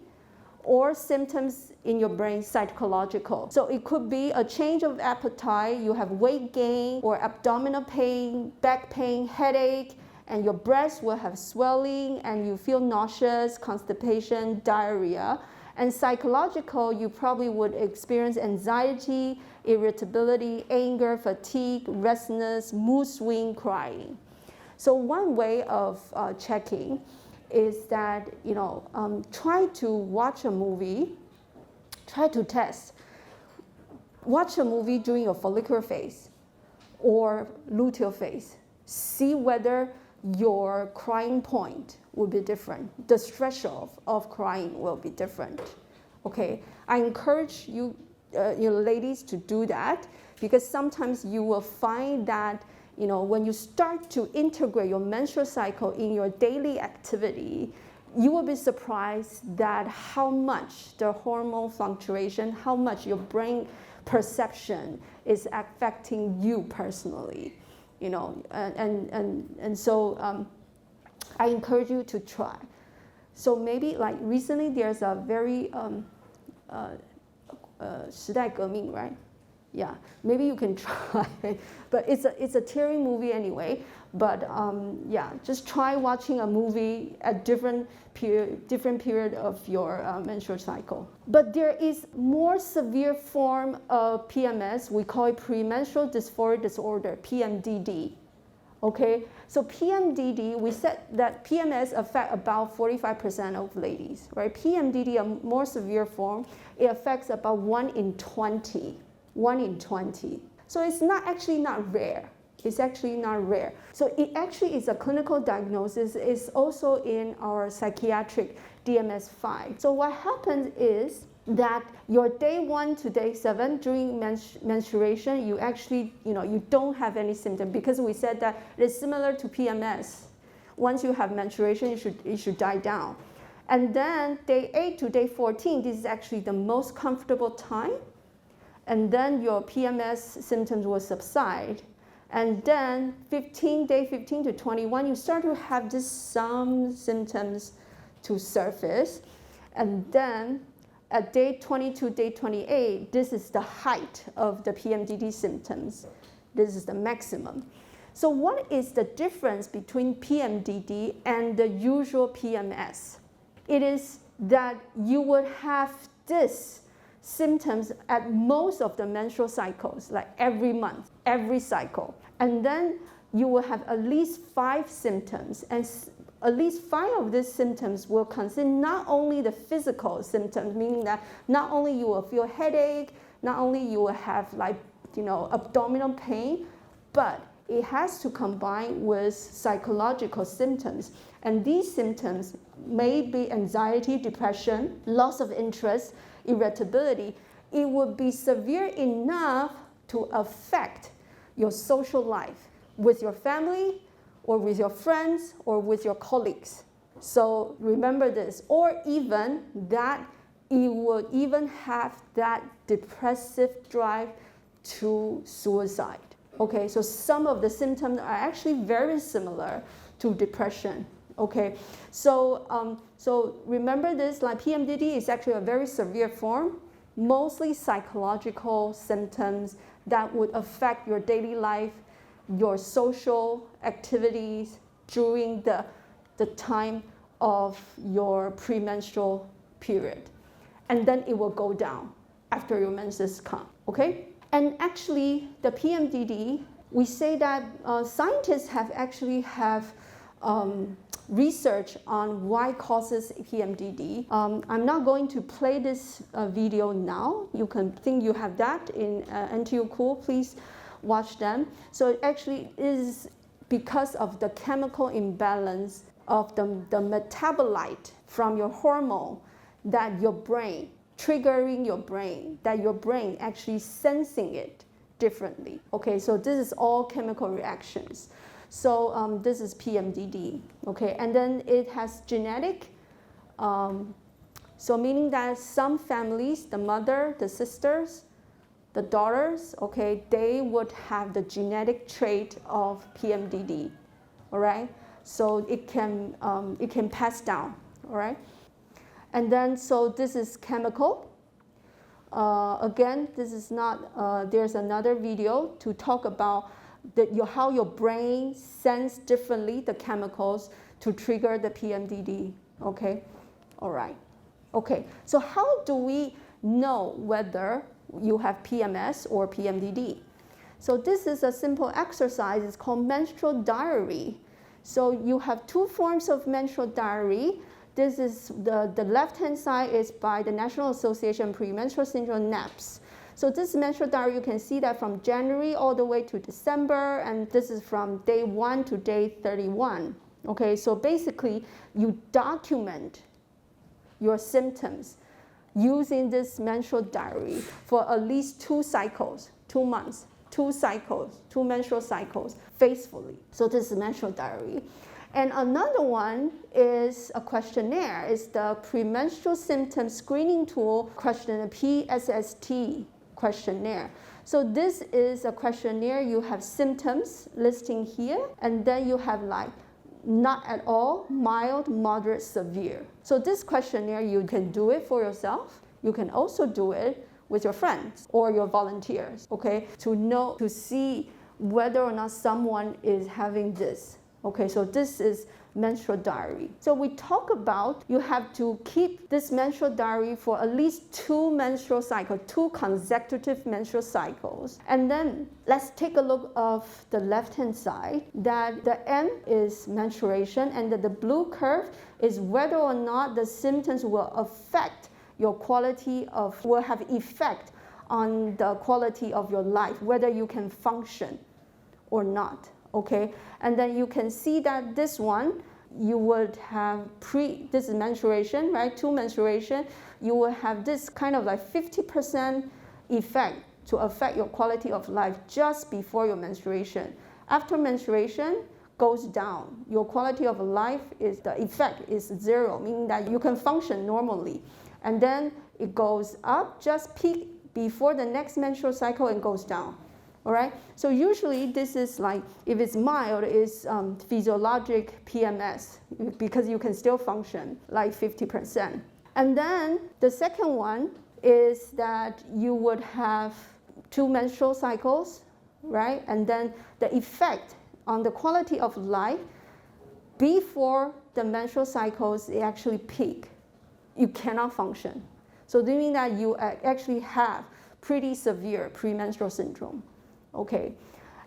or symptoms in your brain, psychological. So it could be a change of appetite, you have weight gain, or abdominal pain, back pain, headache, and your breast will have swelling, and you feel nauseous, constipation, diarrhea. And psychological, you probably would experience anxiety, irritability, anger, fatigue, restlessness, mood swing, crying. So one way of checking is that, try to watch a movie, try to test. Watch a movie during your follicular phase or luteal phase. See whether your crying point will be different. The threshold of crying will be different. Okay, I encourage you, ladies, to do that, because sometimes you will find that when you start to integrate your menstrual cycle in your daily activity, you will be surprised that how much the hormone fluctuation, how much your brain perception is affecting you personally. So I encourage you to try. So maybe like recently there's a very 时代革命, right? Yeah, maybe you can try, but it's a teary movie anyway. But yeah, just try watching a movie at different period of your menstrual cycle. But there is more severe form of PMS. We call it premenstrual dysphoric disorder, PMDD. Okay, so PMDD, we said that PMS affect about 45% of ladies, right? PMDD, a more severe form, it affects about 1 in 20. 1 in 20. So it's not rare. It's actually not rare. So it actually is a clinical diagnosis. It's also in our psychiatric DMS-5. So what happens is that your day 1 to day 7 during menstruation, you actually, you don't have any symptom, because we said that it's similar to PMS. Once you have menstruation, it should die down. And then day 8 to day 14, this is actually the most comfortable time. And then your PMS symptoms will subside. And then day 15 to 21, you start to have just some symptoms to surface. And then at day 22, day 28, this is the height of the PMDD symptoms. This is the maximum. So what is the difference between PMDD and the usual PMS? It is that you would have this symptoms at most of the menstrual cycles, like every month, every cycle. And then you will have at least 5 symptoms, and at least 5 of these symptoms will consist not only the physical symptoms, meaning that not only you will feel headache, not only you will have abdominal pain, but it has to combine with psychological symptoms. And these symptoms may be anxiety, depression, loss of interest, irritability. It would be severe enough to affect your social life with your family, or with your friends, or with your colleagues. So remember this, or even that it would even have that depressive drive to suicide. Okay, so some of the symptoms are actually very similar to depression. Okay, so remember this, like PMDD is actually a very severe form, mostly psychological symptoms that would affect your daily life, your social activities during the time of your premenstrual period. And then it will go down after your menses come, okay? And actually, the PMDD, we say that scientists have research on why causes PMDD. I'm not going to play this video now. You can think you have that in NTU Cool, please watch them. So it actually is because of the chemical imbalance of the metabolite from your hormone that your brain, triggering your brain, that your brain actually sensing it differently. Okay, so this is all chemical reactions. So this is PMDD, okay? And then it has genetic, so meaning that some families, the mother, the sisters, the daughters, okay, they would have the genetic trait of PMDD, all right? So it can pass down, all right? And then, so this is chemical. Again, this is not, there's another video to talk about how your brain sense differently the chemicals to trigger the PMDD, okay? All right, okay. So how do we know whether you have PMS or PMDD? So this is a simple exercise, it's called menstrual diary. So you have two forms of menstrual diary. This is the left-hand side is by the National Association Premenstrual Syndrome, NAPS. So this menstrual diary, you can see that from January all the way to December, and this is from day 1 to day 31. Okay, so basically you document your symptoms using this menstrual diary for at least 2 cycles, 2 months, 2 cycles, 2 menstrual cycles faithfully. So this is menstrual diary. And another one is a questionnaire. It's the Premenstrual Symptom Screening Tool questionnaire, PSST questionnaire. So this is a questionnaire, you have symptoms listing here, and then you have like not at all, mild, moderate, severe. So this questionnaire, you can do it for yourself. You can also do it with your friends or your volunteers, okay, to see whether or not someone is having this. Okay, so this is menstrual diary. So we talk about you have to keep this menstrual diary for at least 2 menstrual cycles, 2 consecutive menstrual cycles. And then let's take a look of the left-hand side, that the M is menstruation, and that the blue curve is whether or not the symptoms will affect your quality of, will have effect on the quality of your life, whether you can function or not. Okay, and then you can see that this one, you would have this is menstruation, right? 2 menstruation, you will have this kind of like 50% effect to affect your quality of life just before your menstruation. After menstruation goes down, your quality of life the effect is 0, meaning that you can function normally. And then it goes up, just peak before the next menstrual cycle and goes down. All right, so usually this is like, if it's mild, it's physiologic PMS, because you can still function like 50%. And then the second one is that you would have 2 menstrual cycles, right? And then the effect on the quality of life before the menstrual cycles, they actually peak. You cannot function. So this means that you actually have pretty severe premenstrual syndrome. Okay,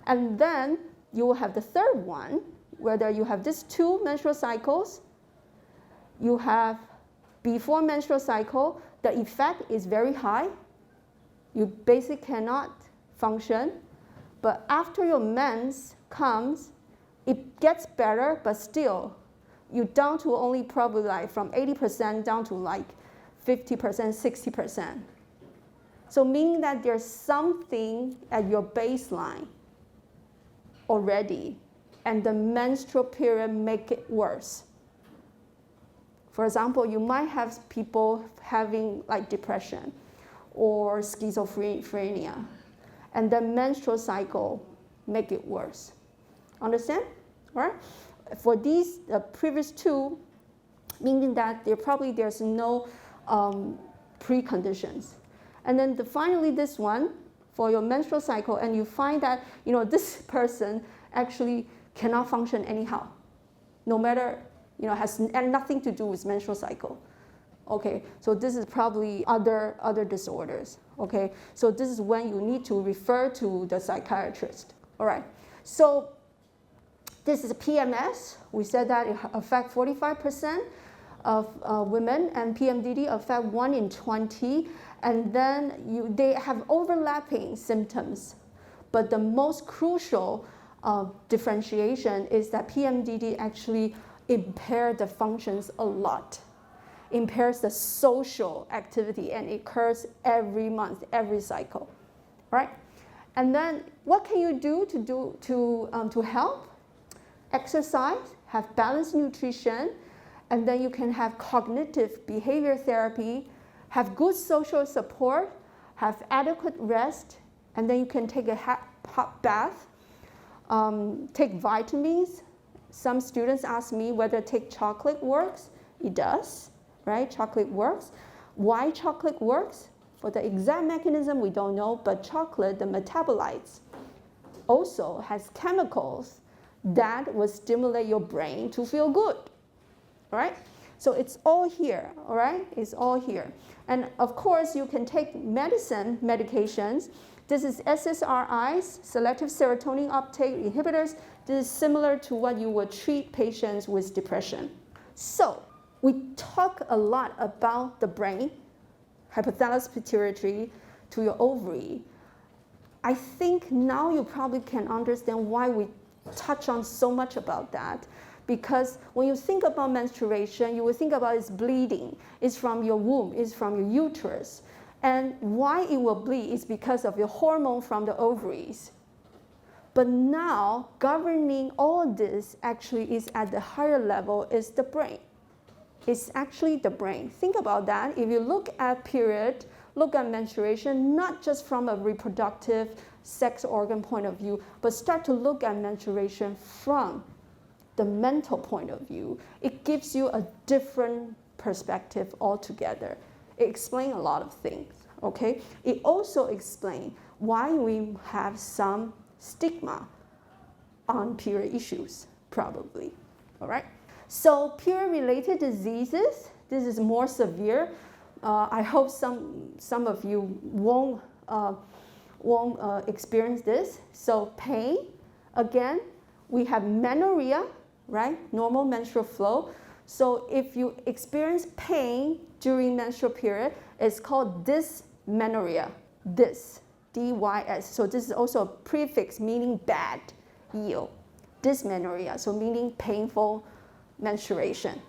and then you will have the third one, whether you have these 2 menstrual cycles, you have before menstrual cycle, the effect is very high. You basically cannot function, but after your mens comes, it gets better, but still, you're down to only probably like from 80% down to like 50%, 60%. So meaning that there's something at your baseline already, and the menstrual period make it worse. For example, you might have people having like depression or schizophrenia, and the menstrual cycle make it worse. Understand? All right? For these previous two, meaning that there's no preconditions. And then finally this one, for your menstrual cycle, and you find that this person actually cannot function anyhow, no matter, has nothing to do with menstrual cycle. Okay, so this is probably other disorders. Okay, so this is when you need to refer to the psychiatrist. All right, so this is PMS. We said that it affects 45% of women, and PMDD affect 1 in 20. And then they have overlapping symptoms, but the most crucial differentiation is that PMDD actually impairs the functions a lot, impairs the social activity, and it occurs every month, every cycle, right? And then what can you do to help? Exercise, have balanced nutrition, and then you can have cognitive behavior therapy, have good social support, have adequate rest, and then you can take a hot bath, take vitamins. Some students ask me whether take chocolate works. It does, right? Chocolate works. Why chocolate works? For the exact mechanism, we don't know, but chocolate, the metabolites, also has chemicals that will stimulate your brain to feel good, all right? So it's all here, all right? It's all here. And of course, you can take medications. This is SSRIs, selective serotonin uptake inhibitors. This is similar to what you would treat patients with depression. So we talk a lot about the brain, hypothalamus pituitary to your ovary. I think now you probably can understand why we touch on so much about that. Because when you think about menstruation, you will think about it's bleeding. It's from your womb, it's from your uterus. And why it will bleed is because of your hormone from the ovaries. But now, governing all this actually is at the higher level is the brain. It's actually the brain. Think about that. If you look at period, look at menstruation, not just from a reproductive sex organ point of view, but start to look at menstruation from the mental point of view. It gives you a different perspective altogether. It explains a lot of things, okay? It also explains why we have some stigma on period issues, probably, all right? So period-related diseases, this is more severe. I hope some of you won't experience this. So pain, again, we have menorrhea, right? Normal menstrual flow. So if you experience pain during menstrual period, it's called dysmenorrhea. D-Y-S. So this is also a prefix meaning bad, ill. Dysmenorrhea, so meaning painful menstruation.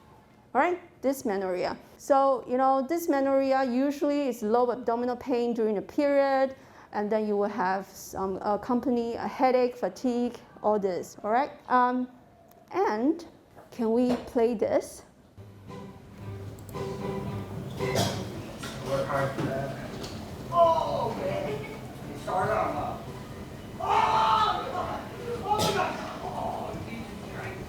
All right, dysmenorrhea. So, dysmenorrhea usually is low abdominal pain during the period, and then you will have some accompany a headache, fatigue, all this, all right? And can we play this? Work hard for that. Oh, man. You start on Oh, God. Oh, my God. Oh, Jesus Christ.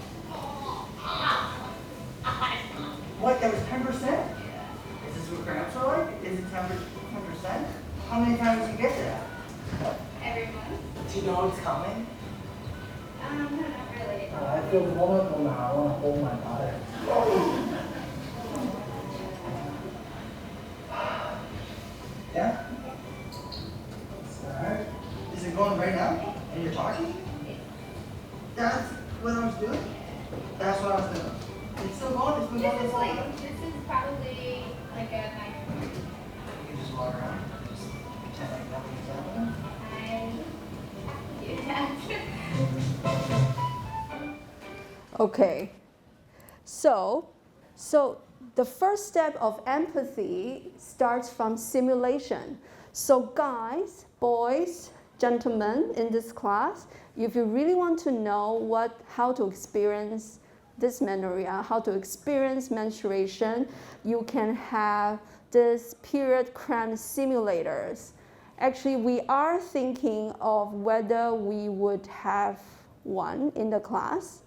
What, that was 10%? Yeah. Is this what cramps are like? Is it 10%? How many times do you get that? Every month. Do you know it's coming? No, not really. I feel vulnerable now. I want to hold my body. Yeah? Alright. Is it going right now? And you're talking? That's what I was doing? That's what I was doing. It's still going? It's been going this whole time? This is probably like a 9. You can just walk around. Just pretend like nothing's happening. Okay, so the first step of empathy starts from simulation. So guys, boys, gentlemen in this class, if you really want to know how to experience dysmenorrhea, how to experience menstruation, you can have this period cramp simulators. Actually, we are thinking of whether we would have one in the class.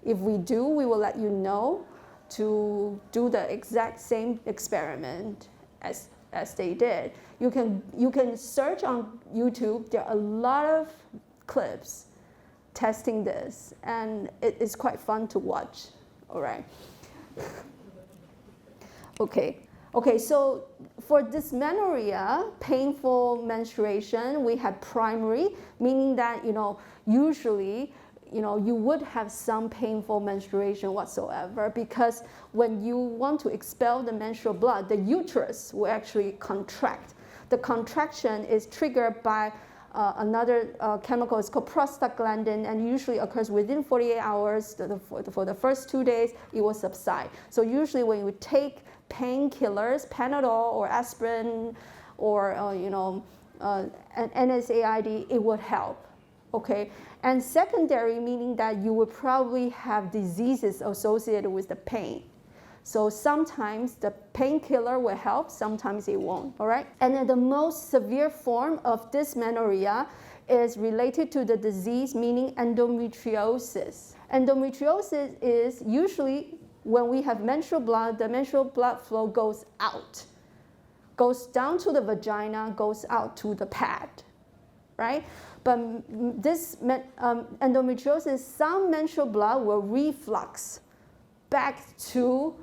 If we do, we will let you know to do the exact same experiment as they did. You can search on YouTube. There are a lot of clips testing this, and it is quite fun to watch. All right. Okay, so for dysmenorrhea, painful menstruation, we have primary, meaning that, usually, you would have some painful menstruation whatsoever, because when you want to expel the menstrual blood, the uterus will actually contract. The contraction is triggered by another chemical. It's called prostaglandin, and usually occurs within 48 hours. For the first 2 days, it will subside. So usually when you take painkillers, Panadol or aspirin, or an NSAID, it would help. Okay, and secondary, meaning that you would probably have diseases associated with the pain. So sometimes the painkiller will help, sometimes it won't, all right? And then the most severe form of dysmenorrhea is related to the disease, meaning endometriosis. Endometriosis is usually when we have menstrual blood, the menstrual blood flow goes out, goes down to the vagina, goes out to the pad, right? But this endometriosis, some menstrual blood will reflux back to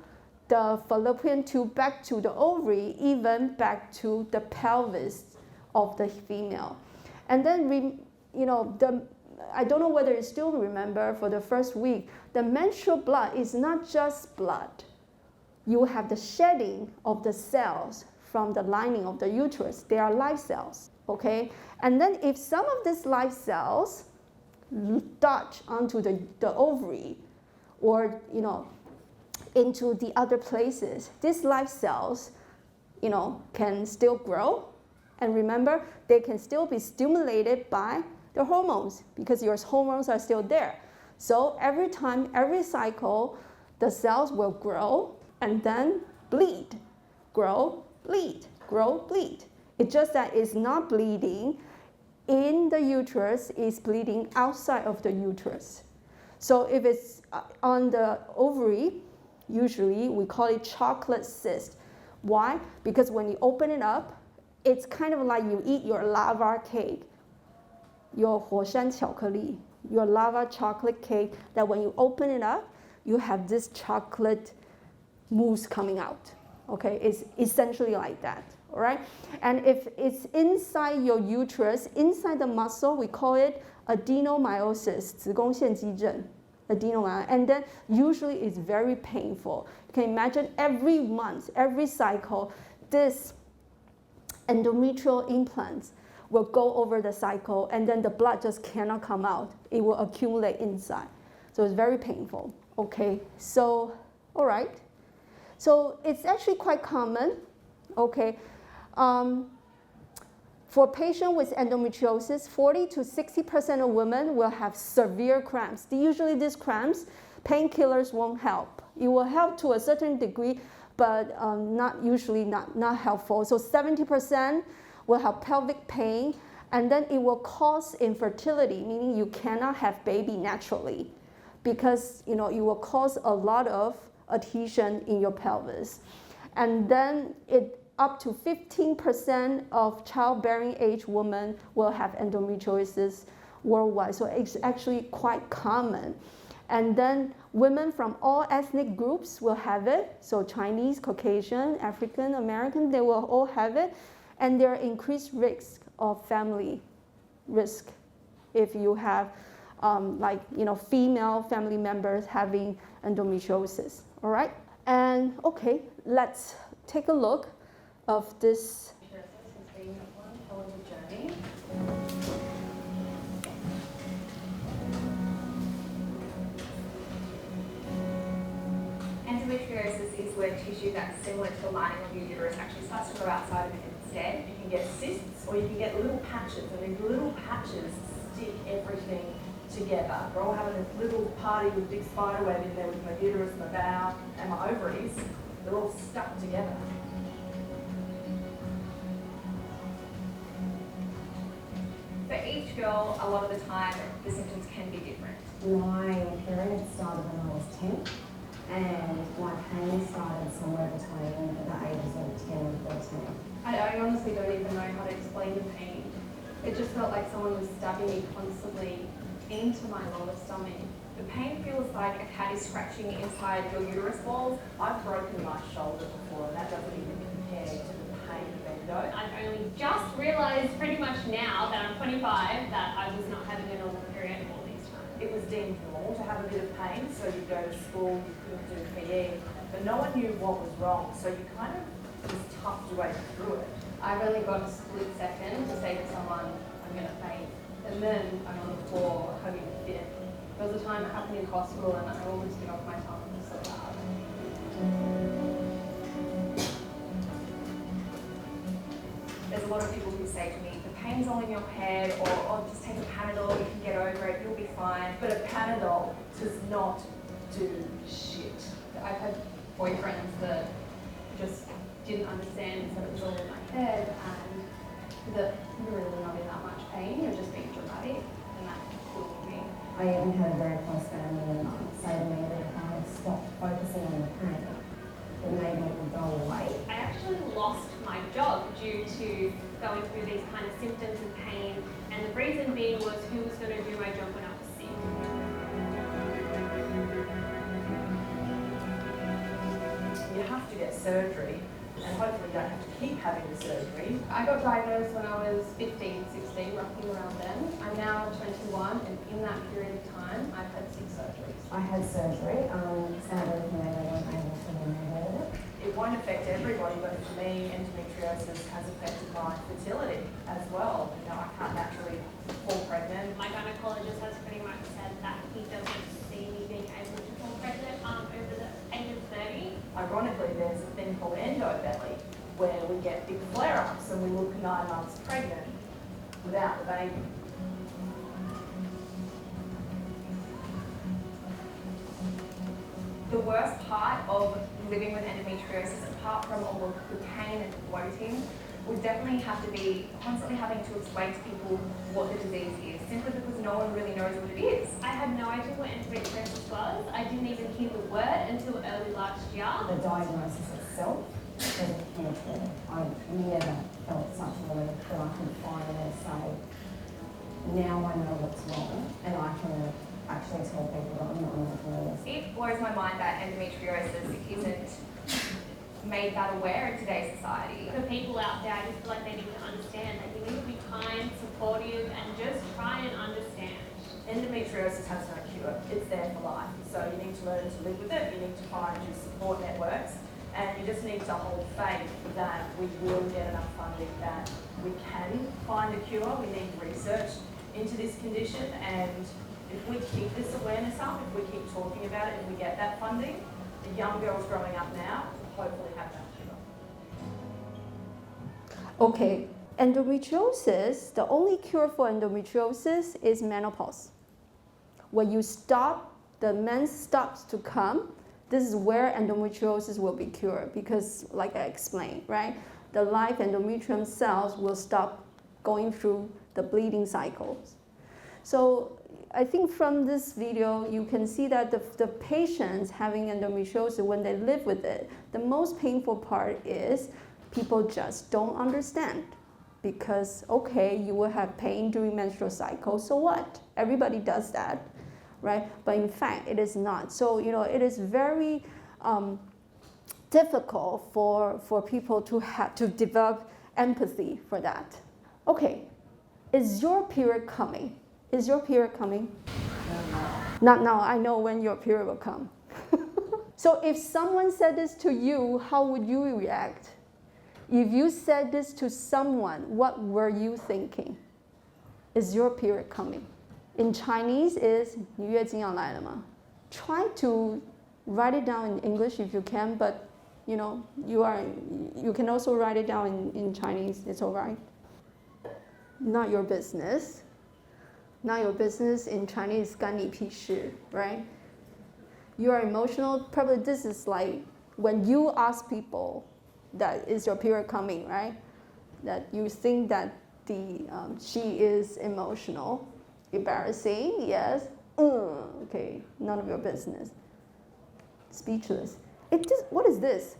the fallopian tube, back to the ovary, even back to the pelvis of the female. And then, I don't know whether you still remember for the first week, the menstrual blood is not just blood. You have the shedding of the cells from the lining of the uterus. They are live cells, okay? And then if some of these live cells dodge onto the ovary or, into the other places, these live cells, can still grow. And remember, they can still be stimulated by the hormones because your hormones are still there. So every time, every cycle, the cells will grow and then bleed, grow, bleed, grow, bleed. It's just that it's not bleeding in the uterus, it's bleeding outside of the uterus. So if it's on the ovary, usually we call it chocolate cyst. Why? Because when you open it up, it's kind of like you eat your lava cake, your 火山巧克力, your lava chocolate cake, that when you open it up, you have this chocolate mousse coming out. Okay, it's essentially like that, all right? And if it's inside your uterus, inside the muscle, we call it adenomyosis, 子宫腺肌症, adenomyosis, and then usually it's very painful. You can imagine every month, every cycle, this endometrial implants will go over the cycle, and then the blood just cannot come out. It will accumulate inside. So it's very painful, okay? So, all right. So it's actually quite common, okay? For patients with endometriosis, 40 to 60% of women will have severe cramps. Usually these cramps, painkillers won't help. It will help to a certain degree, but not helpful. So 70% will have pelvic pain, and then it will cause infertility, meaning you cannot have baby naturally, because it will cause a lot of adhesion in your pelvis. And then up to 15% of childbearing age women will have endometriosis worldwide. So it's actually quite common. And then women from all ethnic groups will have it. So Chinese, Caucasian, African, American, they will all have it. And there are increased risk of family risk if you have female family members having endometriosis, all right? And okay, let's take a look of this. Endometriosis is where tissue that's similar to the lining of your uterus actually starts to grow outside of it instead. You can get cysts or you can get little patches, and these little patches stick everything together. We're all having this little party with big spider web in there with my uterus, my bowel, and my ovaries. They're all stuck together. each girl, a lot of the time, the symptoms can be different. My period started when I was 10, and my pain started somewhere between the ages of 10 and 13. I honestly don't even know how to explain the pain. It just felt like someone was stabbing me constantly into my lower stomach. The pain feels like a cat is scratching inside your uterus walls. I've broken my shoulder before, and that doesn't even compare to the pain of endo. I've only just realised pretty much now that I'm 25 that I was not having a normal period all these times. It was deemed normal to have a bit of pain, so you'd go to school, you couldn't do PE, but no one knew what was wrong, so you kind of just toughed your way through it. I've only got a split second to say to someone, I'm going to faint. And then I'm on the floor hugging a fit. There was a time it happened in hospital and I almost bit off my tongue so loud. There's a lot of people who say to me, the pain's all in your head, or oh, just take a Panadol, you can get over it, you'll be fine. But a Panadol does not do shit. I've had boyfriends that just didn't understand, so it was all in my head, and that you're really not in that much pain, you're just being dramatic, and that killed me. I even had a very close family member say to me that if I stopped focusing on the pain, it made me go away. I actually lost my job due to going through these kind of symptoms and pain, and the reason being was who was going to do my job when I was sick. You have to get surgery, and hopefully you don't have to keep having the surgery. I got diagnosed when I was 15, 16, roughly around then. I'm now 21, and in that period of time, I've had 6 surgeries. I had surgery, sadly they weren't able to remove it. It won't affect everybody, but for me, endometriosis has affected my fertility as well. You know, I can't naturally fall pregnant. My gynecologist has pretty much said that he doesn't see me being able to fall pregnant over the age of 30. Ironically, there's a thing called endobelly, where we get big flare-ups and we look 9 months pregnant without the baby. The worst part of living with endometriosis, apart from all of the pain and bloating, would definitely have to be constantly having to explain to people what the disease is, simply because no one really knows what it is. I had no idea what endometriosis was. I didn't even hear the word until early last year. The diagnosis itself was a cancer. I never felt such a relief that I could finally say, now I know what's wrong, and I can actually tell people that I'm not endometriosis. It blows my mind that endometriosis isn't made that aware in today's society. For people out there, I just feel like they need to understand that you need to be kind, supportive, and just try and understand. Endometriosis has no cure. It's there for life. So you need to learn to live with it. You need to find your support networks. And you just need to hold faith that we will get enough funding, that we can find a cure. We need research into this condition. And if we keep this awareness up, if we keep talking about it, if we get that funding, the young girls growing up now will hopefully have that cure. Okay, endometriosis, the only cure for endometriosis is menopause. When you stop, the men stops to come, this is where endometriosis will be cured because, like I explained, right? The live endometrium cells will stop going through the bleeding cycles. So I think from this video, you can see that the patients having endometriosis, when they live with it, the most painful part is people just don't understand. Because, okay, you will have pain during menstrual cycle, so what? Everybody does that, right? But in fact, it is not. So, it is very difficult for people to develop empathy for that. Okay, is your period coming? Is your period coming? Not now. I know when your period will come. So if someone said this to you, how would you react? If you said this to someone, what were you thinking? Is your period coming? In Chinese is 你月经要来了吗? Try to write it down in English if you can, but you can also write it down in Chinese. It's all right. Not your business. Not your business in Chinese, 干你屁事, right? You are emotional. Probably this is like when you ask people that is your period coming, right? That you think that she is emotional. Embarrassing, yes. Okay, none of your business. Speechless. What is this?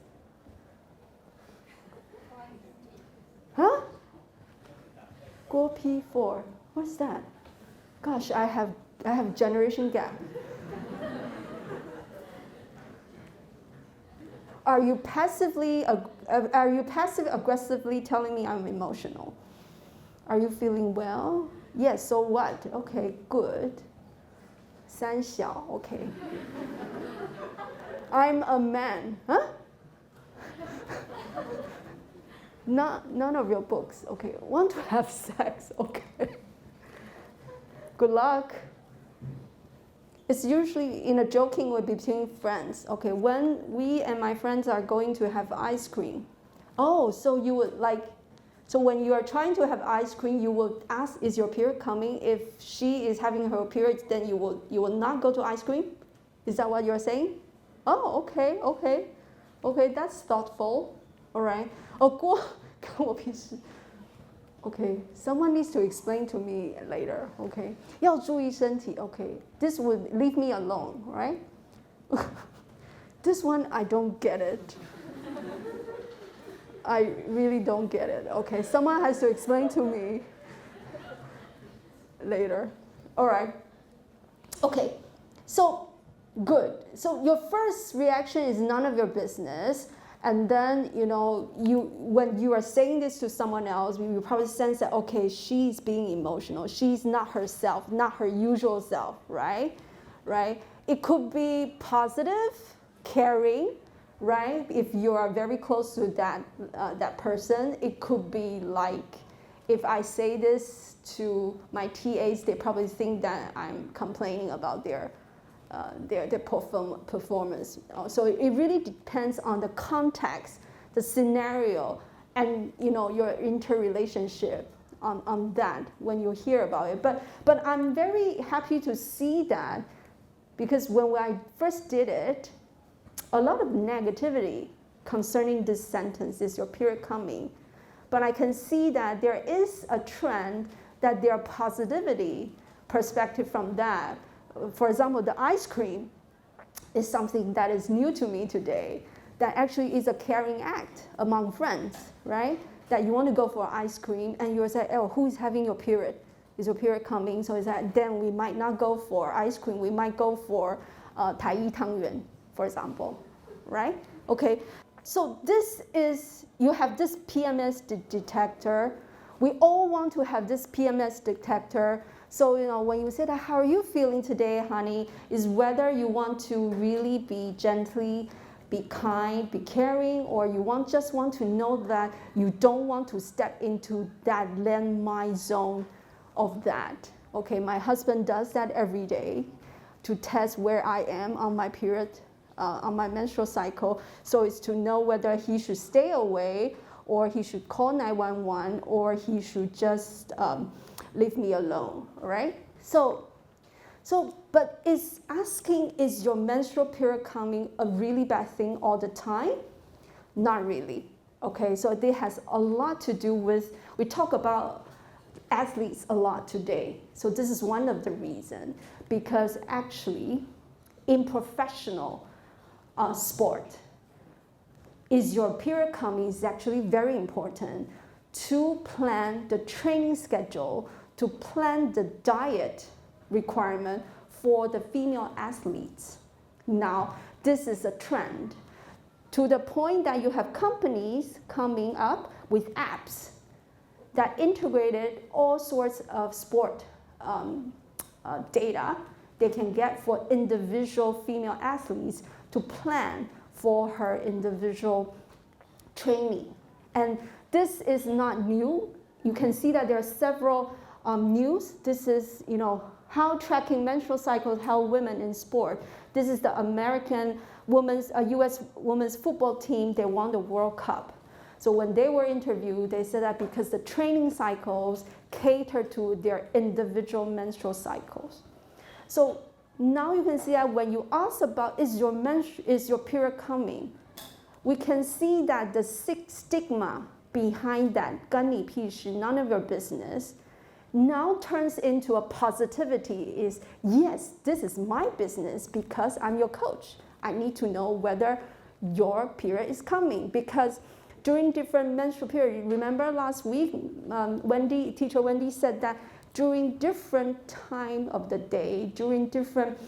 Huh? Go P4. What's that? Gosh, I have generation gap. Are you passive aggressively telling me I'm emotional? Are you feeling well? Yes, so what? Okay, good. 三小, okay. I'm a man. Huh? None of your books. Okay. Want to have sex. Okay. Good luck. It's usually in a joking way between friends. Okay. When we and my friends are going to have ice cream. Oh, so you would like, so when you are trying to have ice cream, you will ask, is your period coming? If she is having her period, then you will not go to ice cream? Is that what you're saying? Oh, okay, okay. Okay, that's thoughtful. All right. Okay, someone needs to explain to me later. Okay. 要注意身体. Okay. This would leave me alone, right? This one, I don't get it. I really don't get it. Okay, someone has to explain to me later. All right. Okay, so good. So your first reaction is none of your business. And then, when you are saying this to someone else, you probably sense that, okay, she's being emotional. She's not herself, not her usual self, right? Right? It could be positive, caring, right? If you are very close to that person, it could be like, if I say this to my TAs, they probably think that I'm complaining about their performance. So it really depends on the context, the scenario, and your interrelationship on that when you hear about it. But I'm very happy to see that, because when I first did it, a lot of negativity concerning this sentence, is your period coming? But I can see that there is a trend, that there are positivity perspective from that. For example, the ice cream is something that is new to me today, that actually is a caring act among friends, right? That you want to go for ice cream and you say, oh, who is having your period? Is your period coming? So is that then we might not go for ice cream, we might go for 台一汤圆, for example, right? Okay, so you have this PMS detector. We all want to have this PMS detector. So, when you say that, how are you feeling today, honey, is whether you want to really be gently, be kind, be caring, or you just want to know that you don't want to step into that landmine zone of that. Okay, my husband does that every day to test where I am on my period, on my menstrual cycle. So it's to know whether he should stay away, or he should call 911, or he should just leave me alone, right? But is your menstrual period coming a really bad thing all the time? Not really, okay? So it has a lot to do with, we talk about athletes a lot today. So this is one of the reasons, because actually in professional sport, is your period coming is actually very important to plan the training schedule, to plan the diet requirement for the female athletes. Now, this is a trend to the point that you have companies coming up with apps that integrated all sorts of sport data they can get for individual female athletes to plan for her individual training. And this is not new. You can see that there are several news. This is, how tracking menstrual cycles help women in sport. This is the American U.S. women's football team. They won the World Cup. So when they were interviewed, they said that because the training cycles cater to their individual menstrual cycles. So now you can see that when you ask about is your period coming, we can see that the stigma behind that 干你屁事, none of your business, now turns into a positivity is, yes, this is my business because I'm your coach. I need to know whether your period is coming, because during different menstrual periods, remember last week, teacher Wendy said that during different time of the day, during different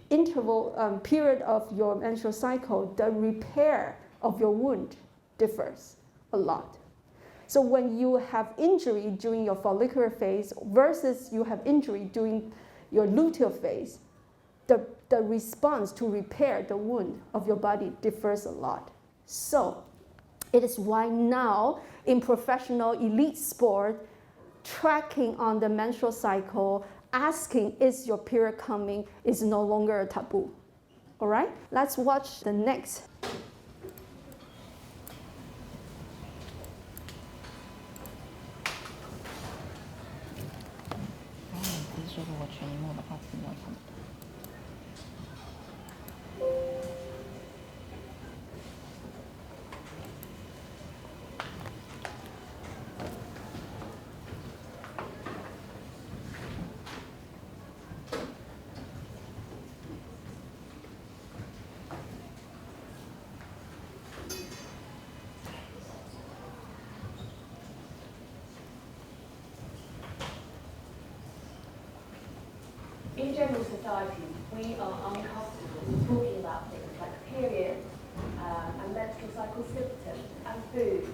interval period of your menstrual cycle, the repair of your wound differs a lot. So when you have injury during your follicular phase versus you have injury during your luteal phase, the response to repair the wound of your body differs a lot. So it is why now in professional elite sport, tracking on the menstrual cycle, asking is your period coming is no longer a taboo. All right, let's watch the next. In general society, we are uncomfortable talking about things like periods and menstrual cycle symptoms and food.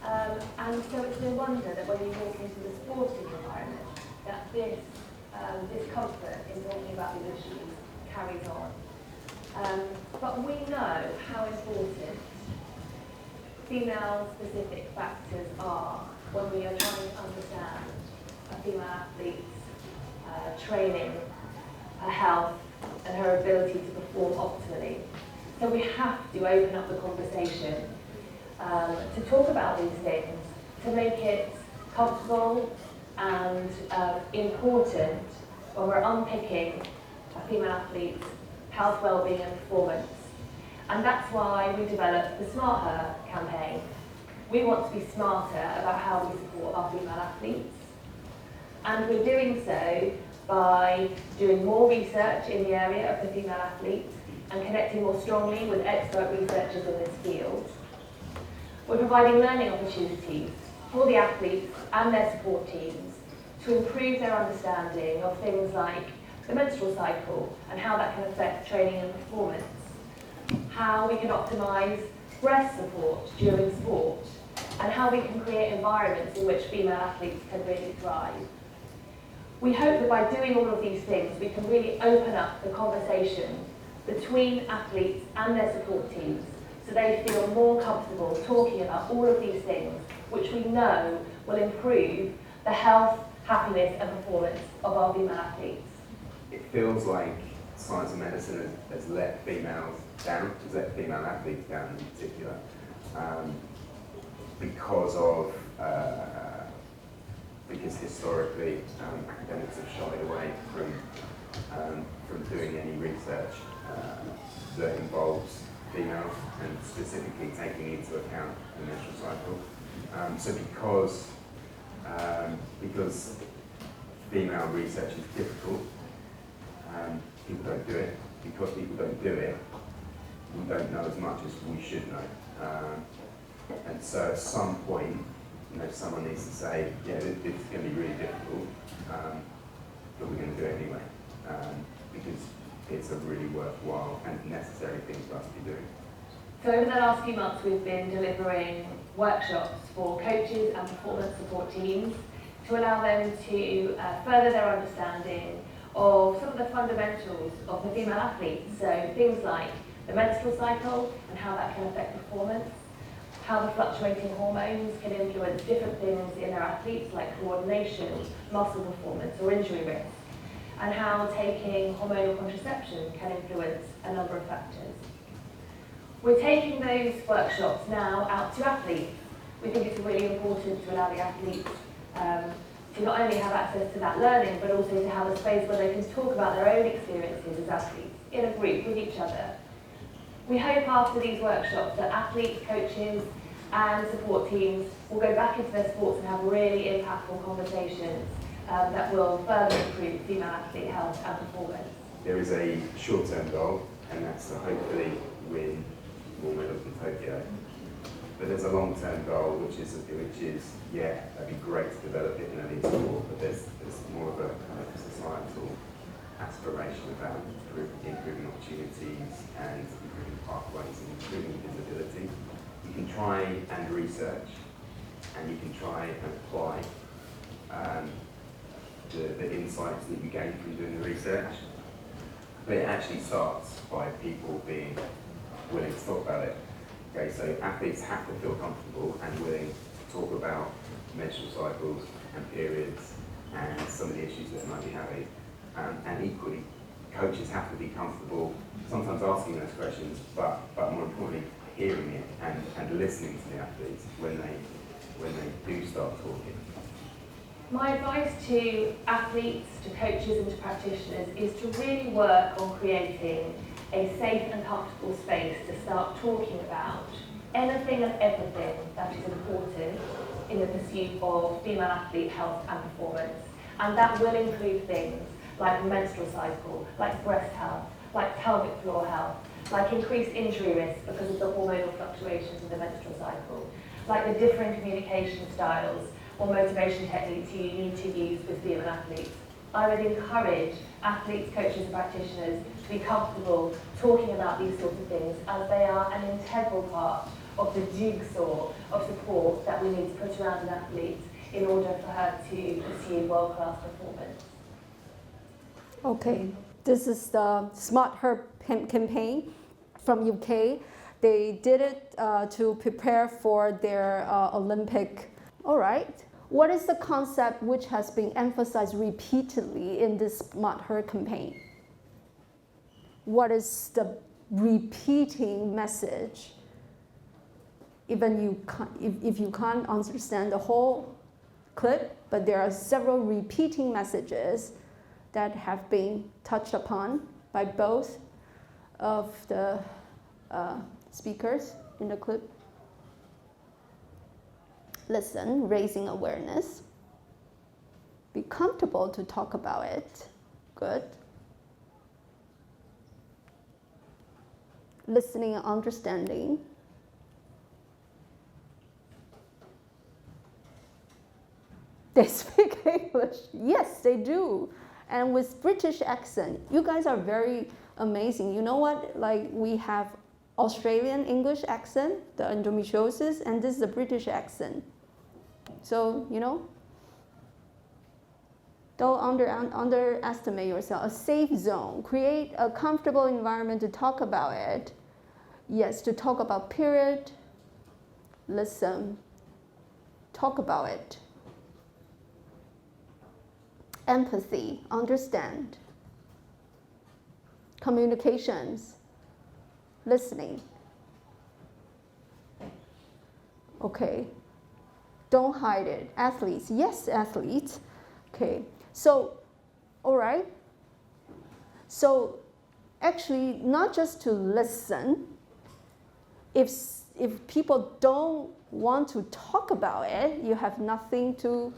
And so it's no wonder that when you walk into the sporting environment, that this discomfort in talking about these issues carries on. But we know how important female-specific factors are when we are trying to understand a female athlete's training, her health, and her ability to perform optimally. So we have to open up the conversation to talk about these things, to make it comfortable and important when we're unpicking a female athlete's health, well-being and performance. And that's why we developed the Smart Her campaign. We want to be smarter about how we support our female athletes. And we're doing so by doing more research in the area of the female athlete and connecting more strongly with expert researchers in this field. We're providing learning opportunities for the athletes and their support teams to improve their understanding of things like the menstrual cycle and how that can affect training and performance, how we can optimise breast support during sport, and how we can create environments in which female athletes can really thrive. We hope that by doing all of these things, we can really open up the conversation between athletes and their support teams so they feel more comfortable talking about all of these things, which we know will improve the health, happiness and performance of our female athletes. It feels like science and medicine has let females down, has let female athletes down in particular, because historically academics have shied away from doing any research that involves females and specifically taking into account the menstrual cycle. So because female research is difficult, people don't do it. Because people don't do it, we don't know as much as we should know. And so at some point, someone needs to say, yeah, it's going to be really difficult, but we're going to do it anyway, because it's a really worthwhile and necessary thing for us to be doing. So over the last few months, we've been delivering workshops for coaches and performance support teams to allow them to further their understanding of some of the fundamentals of the female athlete. So things like the menstrual cycle and how that can affect performance, how the fluctuating hormones can influence different things in their athletes like coordination, muscle performance or injury risk, and how taking hormonal contraception can influence a number of factors. We're taking those workshops now out to athletes. We think it's really important to allow the athletes to not only have access to that learning, but also to have a space where they can talk about their own experiences as athletes in a group with each other. We hope after these workshops that athletes, coaches, and support teams will go back into their sports and have really impactful conversations that will further improve female athlete health and performance. There is a short-term goal, and that's to hopefully win more medals in Tokyo. But there's a long-term goal, which is yeah, that'd be great to develop it in elite sport, but there's more of a kind of societal aspiration about improving opportunities and improving pathways and improving visibility. You can try and research, and you can try and apply the insights that you gain from doing the research, but it actually starts by people being willing to talk about it. Okay, so athletes have to feel comfortable and willing to talk about menstrual cycles and periods and some of the issues that they might be having. And equally, coaches have to be comfortable sometimes asking those questions, but more importantly, hearing it and listening to the athletes when they do start talking. My advice to athletes, to coaches and to practitioners is to really work on creating a safe and comfortable space to start talking about anything and everything that is important in the pursuit of female athlete health and performance. And that will include things like menstrual cycle, like breast health, like pelvic floor health, like increased injury risk because of the hormonal fluctuations in the menstrual cycle, like the different communication styles or motivation techniques you need to use with female athletes. I would encourage athletes, coaches and practitioners to be comfortable talking about these sorts of things, as they are an integral part of the jigsaw of support that we need to put around an athlete in order for her to pursue world-class performance. Okay, this is the Smart Her campaign from UK. They did it to prepare for their Olympic. All right. What is the concept which has been emphasized repeatedly in this Smart Her campaign? What is the repeating message? Even if you can't understand the whole clip, but there are several repeating messages that have been touched upon by both of the speakers in the clip. Listen, raising awareness. Be comfortable to talk about it. Good. Listening and understanding. They speak English. Yes, they do. And with British accent. You guys are very amazing. You know what? Like, we have Australian English accent, the endometriosis, and this is the British accent. So, you know, don't underestimate yourself. A safe zone. Create a comfortable environment to talk about it. Yes, to talk about period. Listen. Talk about it. Empathy. Understand. Communications. Listening. Okay. Don't hide it. Athletes. Yes, athletes. Okay. So, all right. So, actually, not just to listen. If people don't want to talk about it, you have nothing to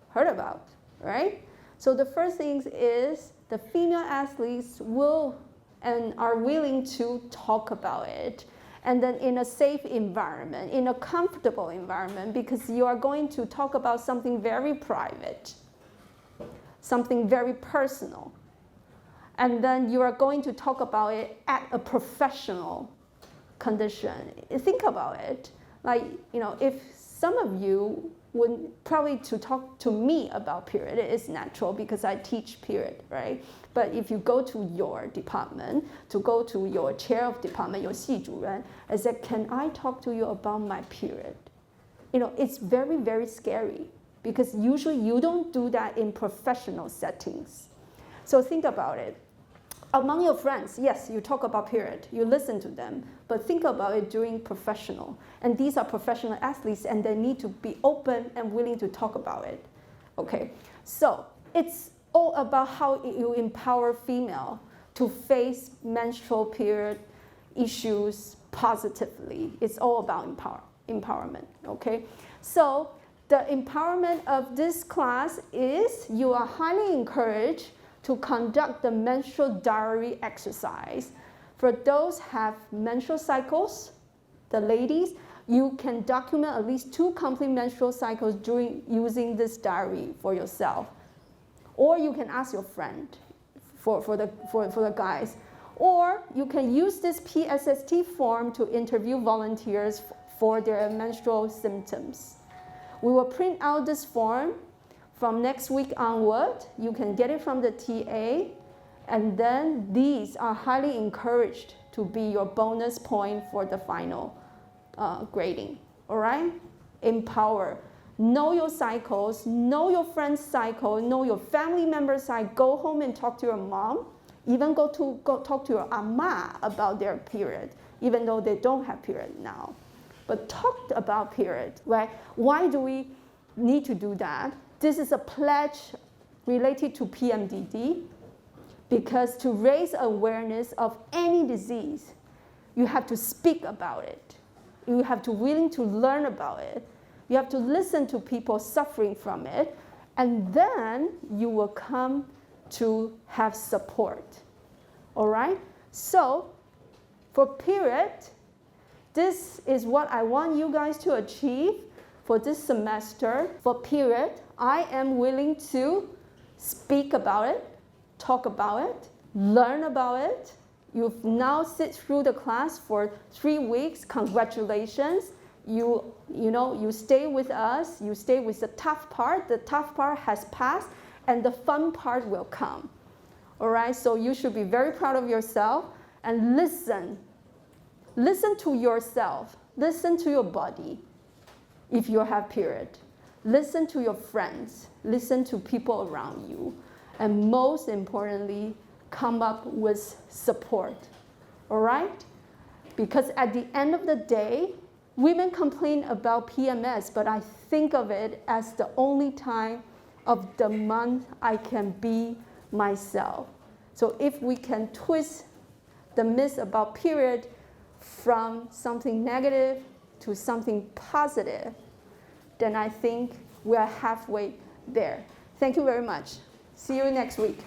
heard about, right? So the first thing is the female athletes will and are willing to talk about it, and then in a safe environment, in a comfortable environment, because you are going to talk about something very private, something very personal, and then you are going to talk about it at a professional condition. Think about it. Like, you know, if some of you would probably to talk to me about period, it is natural because I teach period, right? But if you go to your department, to go to your chair of department, your 系主任, and say, can I talk to you about my period? You know, it's very, very scary because usually you don't do that in professional settings. So think about it. Among your friends, yes, you talk about period, you listen to them, but think about it during professional. And these are professional athletes and they need to be open and willing to talk about it. Okay, so it's all about how you empower female to face menstrual period issues positively. It's all about empowerment, okay? So the empowerment of this class is you are highly encouraged to conduct the menstrual diary exercise. For those have menstrual cycles, the ladies, you can document at least 2 complete menstrual cycles during using this diary for yourself. Or you can ask your friend for the guys. Or you can use this PSST form to interview volunteers for their menstrual symptoms. We will print out this form from next week onward. You can get it from the TA, and then these are highly encouraged to be your bonus point for the final grading, all right? Empower. Know your cycles, know your friend's cycle, know your family member's cycle. Go home and talk to your mom. Even go talk to your ama about their period, even though they don't have period now. But talk about period, right? Why do we need to do that? This is a pledge related to PMDD, because to raise awareness of any disease, you have to speak about it. You have to willing to learn about it. You have to listen to people suffering from it, and then you will come to have support, all right? So for period, this is what I want you guys to achieve for this semester. For period, I am willing to speak about it, talk about it, learn about it. You've now sit through the class for 3 weeks. Congratulations. You stay with us. You stay with the tough part. The tough part has passed, and the fun part will come. All right, so you should be very proud of yourself and listen. Listen to yourself. Listen to your body if you have period. Listen to your friends. Listen to people around you. And most importantly, come up with support, all right? Because at the end of the day, women complain about PMS, but I think of it as the only time of the month I can be myself. So if we can twist the myth about period from something negative to something positive, then I think we're halfway there. Thank you very much. See you next week.